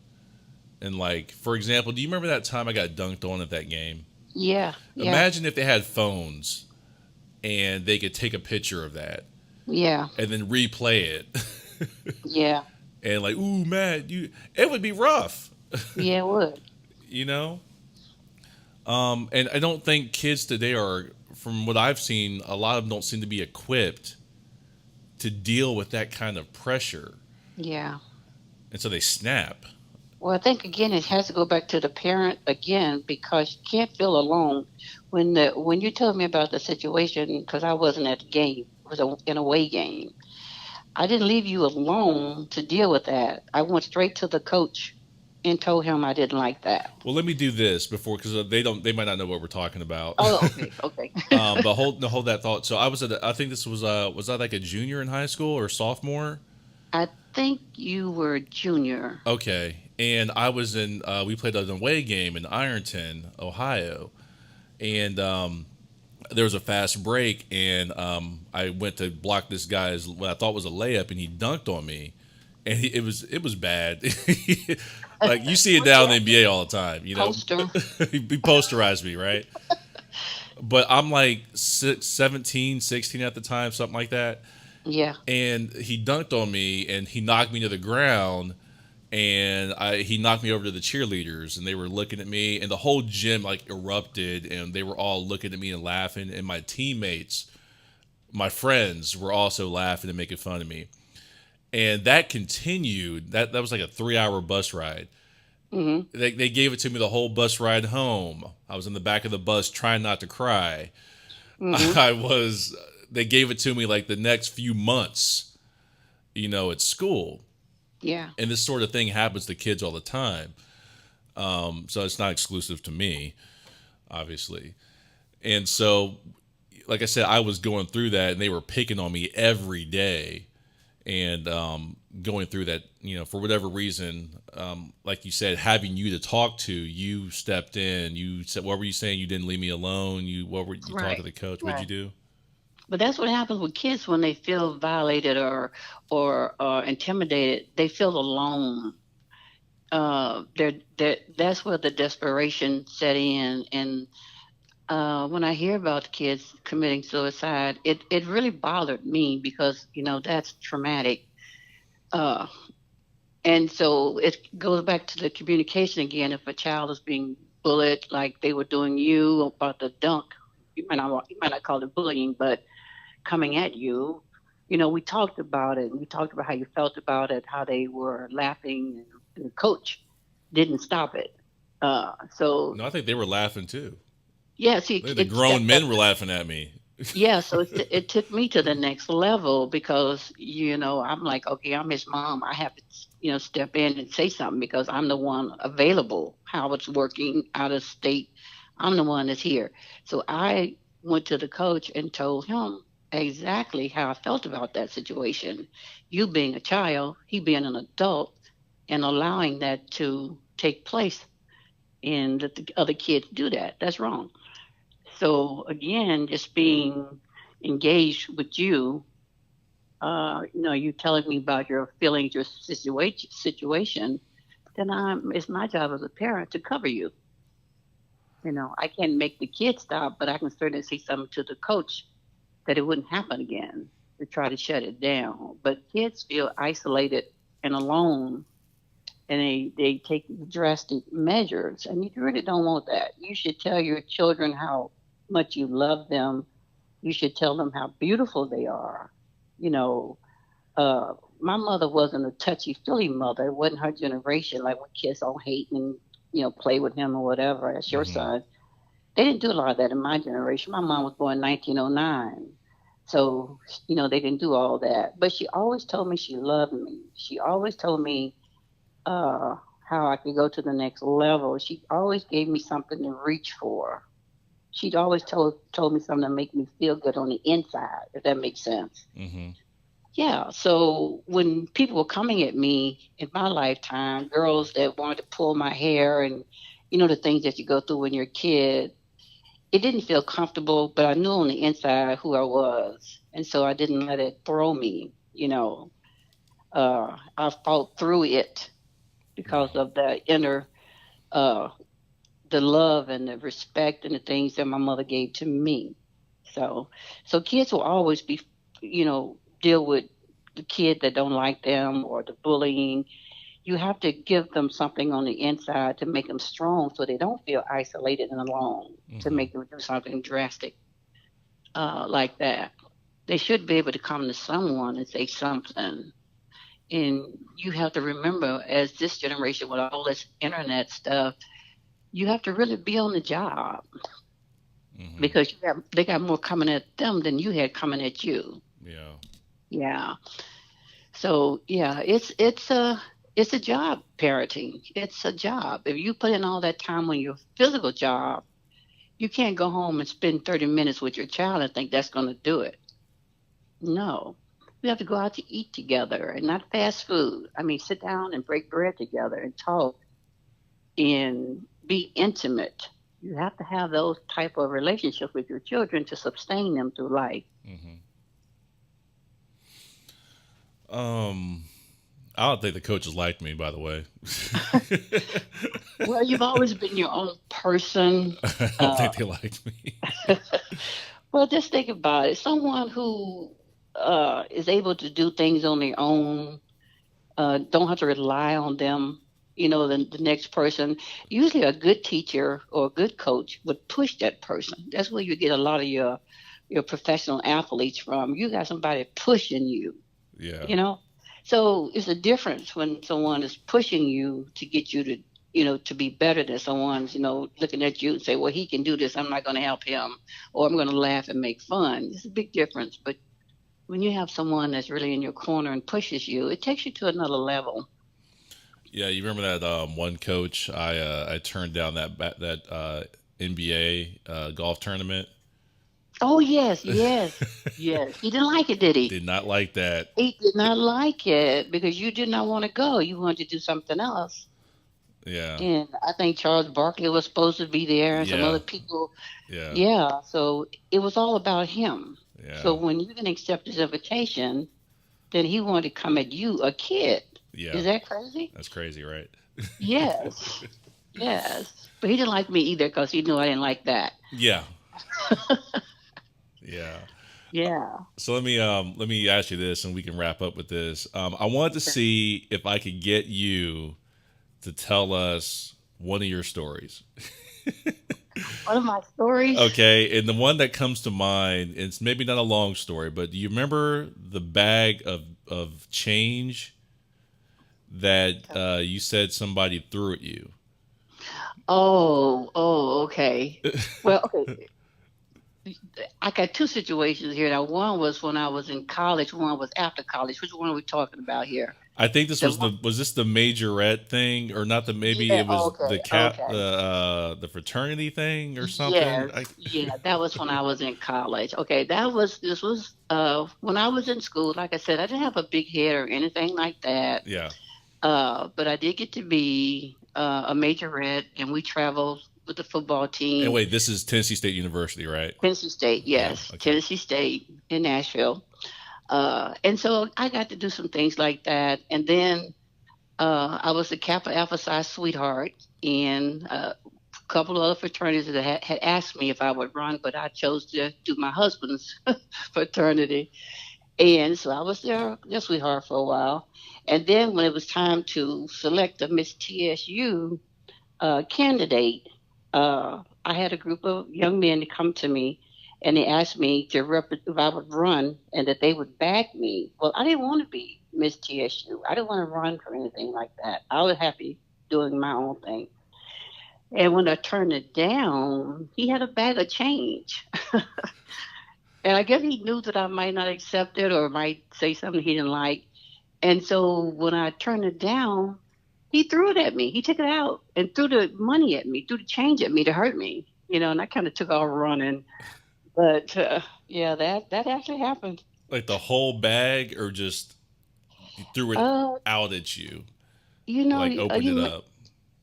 And like, for example, do you remember that time I got dunked on at that game? Yeah, yeah, Imagine if they had phones and they could take a picture of that yeah, and then replay it. yeah, And like, ooh, Matt, it would be rough, yeah. It would. you know? And I don't think kids today are, from what I've seen, a lot of them don't seem to be equipped to deal with that kind of pressure. Yeah. And so they snap. Well, I think again it has to go back to the parent again because you can't feel alone. When you told me about the situation, because I wasn't at the game, it was an away game. I didn't leave you alone to deal with that. I went straight to the coach and told him I didn't like that. Well, let me do this before, because they might not know what we're talking about. Oh, okay, okay. But hold that thought. So I was I think this was I like a junior in high school or sophomore? I think you were junior. Okay. And I was in we played an away game in Ironton, Ohio. And there was a fast break, and I went to block this guy's what I thought was a layup, and he dunked on me, and it was bad. Like you see it Well, down in yeah, the NBA all the time, poster. he posterized me, right? But I'm like 17, 16 at the time, something like that. Yeah. And he dunked on me, and he knocked me to the ground, and he knocked me over to the cheerleaders, and they were looking at me, and the whole gym like erupted, and they were all looking at me and laughing, and my teammates, my friends, were also laughing and making fun of me. And that continued. That was like a 3 hour bus ride. Mhm. They gave it to me the whole bus ride home. I was in the back of the bus trying not to cry. Mhm. I was. They gave it to me like the next few months, at school. Yeah. And this sort of thing happens to kids all the time. So it's not exclusive to me, obviously. And so, like I said, I was going through that, and they were picking on me every day, and going through that. For whatever reason, like you said, having you to talk to, you stepped in. You said, "What were you saying? You didn't leave me alone. You talked to Right. the coach? What'd you Right. do?" But that's what happens with kids when they feel violated or intimidated. They feel alone. That's where the desperation set in. And when I hear about the kids committing suicide, it really bothered me because that's traumatic. Uh, and so it goes back to the communication again. If a child is being bullied like they were doing you about the dunk, you might not call it bullying, but coming at you. We talked about it. We talked about how you felt about it, how they were laughing, and the coach didn't stop it. So No, I think they were laughing too. yeah, see, The it's that grown that men were laughing at me. Yeah, so it took me to the next level because, I'm like, okay, I'm his mom. I have to, step in and say something because I'm the one available. Howard's working out of state. I'm the one that's here. So I went to the coach and told him exactly how I felt about that situation. You being a child, he being an adult, and allowing that to take place and let the other kids do that. That's wrong. So again, just being engaged with you, you telling me about your feelings, your situation, then it's my job as a parent to cover you. I can't make the kid stop, but I can certainly say something to the coach that it wouldn't happen again to try to shut it down. But kids feel isolated and alone, and they take drastic measures, and you really don't want that. You should tell your children how much you love them. You should tell them how beautiful they are. You know, my mother wasn't a touchy feely mother. It wasn't her generation, like when kids don't hate and, play with him or whatever. That's your Hmm. son. They didn't do a lot of that in my generation. My mom was born in 1909. So, they didn't do all that. But she always told me she loved me. She always told me uh, how I could go to the next level. She always gave me something to reach for. She'd always told me something to make me feel good on the inside, if that makes sense. Hmm. Yeah. So when people were coming at me in my lifetime, girls that wanted to pull my hair and the things that you go through when you're a kid, it didn't feel comfortable, but I knew on the inside who I was. And so I didn't let it throw me. I fought through it because Yeah. of the inner uh the love and the respect and the things that my mother gave to me. So kids will always be, deal with the kid that don't like them or the bullying. You have to give them something on the inside to make them strong so they don't feel isolated and alone, to Hmm. make them do something drastic like that. They should be able to come to someone and say something. And you have to remember, as this generation with all this internet stuff, you have to really be on the job Hmm. because they got more coming at them than you had coming at you. Yeah. Yeah. So yeah, it's a job parenting. It's a job. If you put in all that time on your physical job, you can't go home and spend 30 minutes with your child and think that's going to do it. No. We have to go out to eat together and not fast food. I mean, sit down and break bread together and talk and be intimate. You have to have those type of relationships with your children to sustain them through life. Hmm. Um, I don't think the coaches liked me, by the way. Well, you've always been your own person. I don't Uh, think they liked me. well, just think about it. Someone who is able to do things on their own, don't have to rely on them. The next person. Usually, a good teacher or a good coach would push that person. That's where you get a lot of your professional athletes from. You got somebody pushing you. Yeah. you know so it's a difference when someone is pushing you to get you to to be better than someone's looking at you and say, well, he can do this, I'm not going to help him, or I'm going to laugh and make fun. It's a big difference. But when you have someone that's really in your corner and pushes you, it takes you to another level. Yeah, you remember that one coach I turned down that NBA golf tournament. Oh yes, yes, yes, he didn't like it, did he? Did not like that. He did not like it because you did not want to go, you wanted to do something else. Yeah, And I think Charles Barkley was supposed to be there and some yeah, other people. yeah, Yeah, so it was all about him. So yeah, when you didn't accept his invitation, then he wanted to come at you, a kid. yeah. Is that crazy? That's crazy, right? Yes, yes. But he didn't like me either because he knew I didn't like that. Yeah, yeah. Yeah. So let me ask you this, and we can wrap up with this. I wanted to see if I could get you to tell us one of your stories. One of my stories. Okay, and the one that comes to mind, it's maybe not a long story, but do you remember the bag of change that you said somebody threw at you? Oh, okay. Well, okay. I got two situations here. Now, one was when I was in college. One was after college. Which one are we talking about here? I think this The was one, was this the majorette thing or not? The maybe yeah. it was Okay. Okay. the fraternity thing or something. Yes. Yeah. That was when I was in college. Okay. This was when I was in school. Like I said, I didn't have a big head or anything like that. Yeah. But I did get to be a majorette, and we traveled with the football And team. wait, this is Tennessee State University, right? Tennessee State, Yeah. yes, Okay. Tennessee State in Nashville. And so I got to do some things like that. And then I was the Kappa Alpha Psi sweetheart, and a couple of other fraternities that had asked me if I would run, but I chose to do my husband's fraternity. And so I was their sweetheart for a while. And then when it was time to select a Miss TSU candidate, I had a group of young men to come to me, and they asked me if I would run and that they would back me. Well, I didn't want to be Miss TSU. I didn't want to run for anything like that. I was happy doing my own thing. And when I turned it down, he had a bag of change. And I guess he knew that I might not accept it or might say something he didn't like. And so when I turned it down, he threw it at me. He took it out and threw the money at me, threw the change at me to hurt me, and I kind of took off running. But yeah, that actually happened. Like the whole bag, or just he threw it Uh, out at you, you know, like opened it up.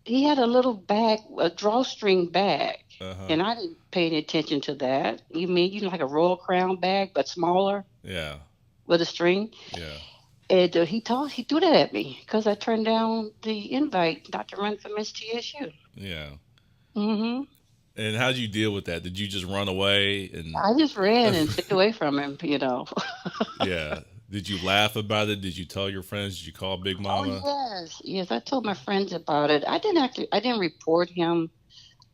he had a little bag, a drawstring bag, Uh huh. and I didn't pay any attention to that. You mean like a Royal Crown bag, but smaller Yeah. with a string? Yeah. And he threw that at me because I turned down the invite not to run for Miss TSU. Yeah. Hmm. And how did you deal with that? Did you just run away and I just ran and stayed away from him. yeah? Did you laugh about it? Did you tell your friends? Did you call Big Oh Mama? yes, yes. I told my friends about it. I didn't report him.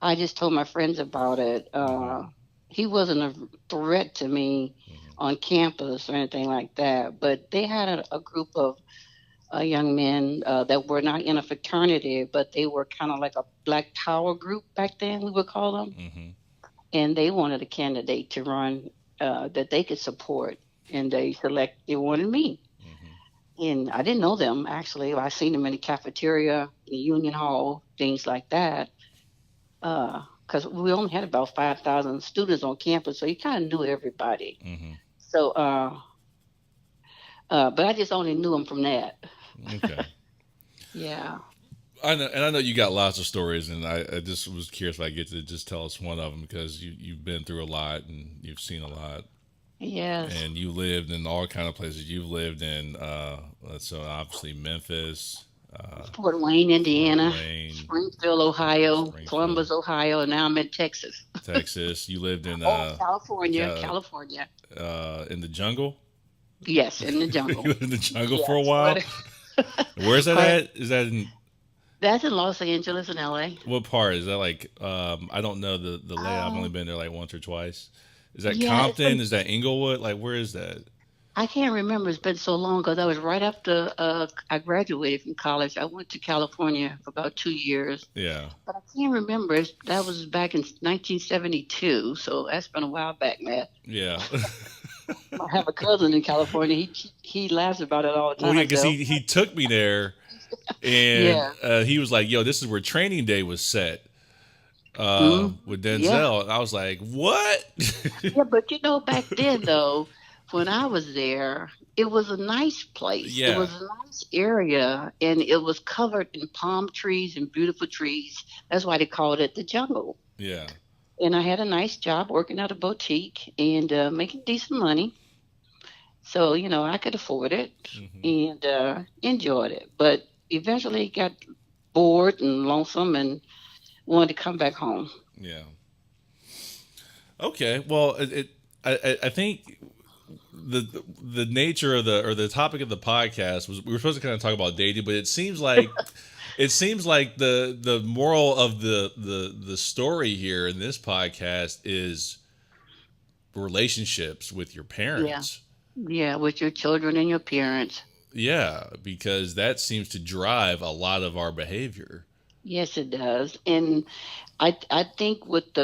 I just told my friends about it. Hmm. He wasn't a threat to me Hmm. on campus or anything like that. But they had a group of young men that were not in a fraternity, but they were kind of like a Black Power group back then. We would call them, Hmm. and they wanted a candidate to run that they could support, and they wanted me. Hmm. And I didn't know them actually. I seen them in the cafeteria, the Union Hall, things like that. Because we only had about 5,000 students on campus, so you kind of knew everybody. Hmm. So, but I just only knew them from that. Okay. Yeah. I know, and I know you got lots of stories, and I just was curious if I get to just tell us one of them because you've been through a lot and you've seen a lot, Yes. and you lived in all kind of places. You've lived in so obviously Memphis, uh, Fort Wayne, Fort Indiana, Wayne, Springfield, Ohio, Springfield, Columbus, Ohio, and now I'm in Texas. Texas. You lived in Oh, California, Ca- California. in the jungle. Yes, in the You jungle. lived in the jungle for a Yes. while. Where's that Quite, at? Is that in that's in Los Angeles and LA. what part? Is that like I don't know the layout. I've only Um, been there like once or twice. Is that yeah, it's Compton? been Is that Inglewood? Like where is that? I can't remember. It's been so long because I was right after I graduated from college. I went to California for about 2 years, Yeah. but I can't remember. That was back in 1972, so that's been a while back, man. Yeah. I have a cousin in California. He laughs about it all the Well, yeah, time, because though. he took me there, and Yeah. he was like, "Yo, this is where Training Day was set Mm, with yeah. Denzel." And I was like, "What?" Yeah, but back then though, when I was there, it was a nice place. It Yeah. was a nice area, and it was covered in palm trees and beautiful trees. That's why they called it the jungle. Yeah. And I had a nice job working at a boutique and making decent money. So, I could afford it Hmm. and enjoyed it. But eventually got bored and lonesome and wanted to come back home. Yeah. Okay. Well, I think the nature of the topic of the podcast was we were supposed to kind of talk about dating, but it seems like the moral of the story here in this podcast is relationships with your Yeah. parents. Yeah, with your children and your parents. Yeah, because that seems to drive a lot of our behavior. Yes, it does. And I think with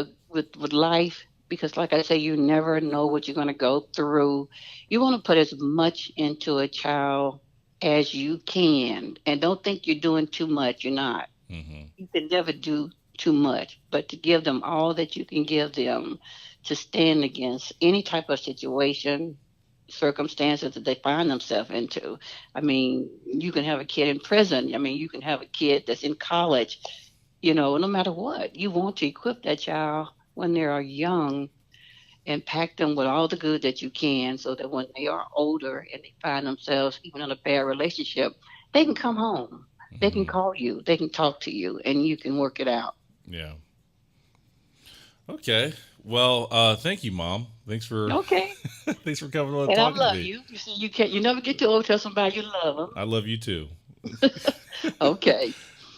life, because, like I say, you never know what you're going to go through. You want to put as much into a child as you can, and don't think you're doing too much. You're not. Hmm. You can never do too much, but to give them all that you can give them to stand against any type of situation, circumstances that they find themselves into. I mean, you can have a kid in prison. I mean, you can have a kid that's in college. No matter what, you want to equip that child when they are young and pack them with all the good that you can so that when they are older and they find themselves even in a bad relationship, they can come home. They can Hmm. call you, they can talk to you, and you can work it out. Yeah. Okay. Well, thank you, Mom. Thanks for Okay. thanks for coming on and And I talking to love me. you. You see, you never get too old to tell somebody you love I love you too. them. Okay.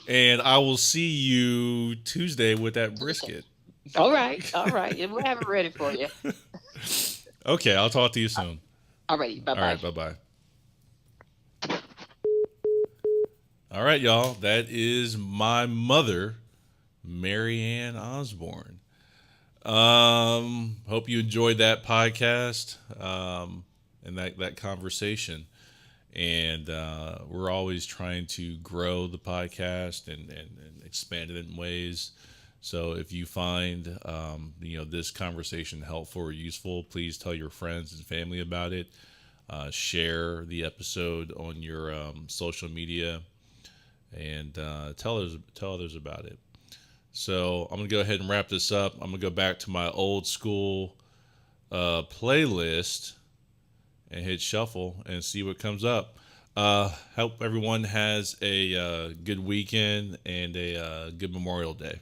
And I will see you Tuesday with that Tuesday. brisket. All right. All right. And we'll have it ready for you. Okay, I'll talk to you soon. All right. Bye All right, bye. bye bye. All right, y'all. That is my mother, Mary Ann Osborne. Hope you enjoyed that podcast and that conversation. And we're always trying to grow the podcast and expand it in ways. So if you find this conversation helpful or useful, please tell your friends and family about it. Share the episode on your social media and tell others about it. So I'm gonna go ahead and wrap this up. I'm gonna go back to my old school playlist and hit shuffle and see what comes up. Hope everyone has a good weekend and a good Memorial Day.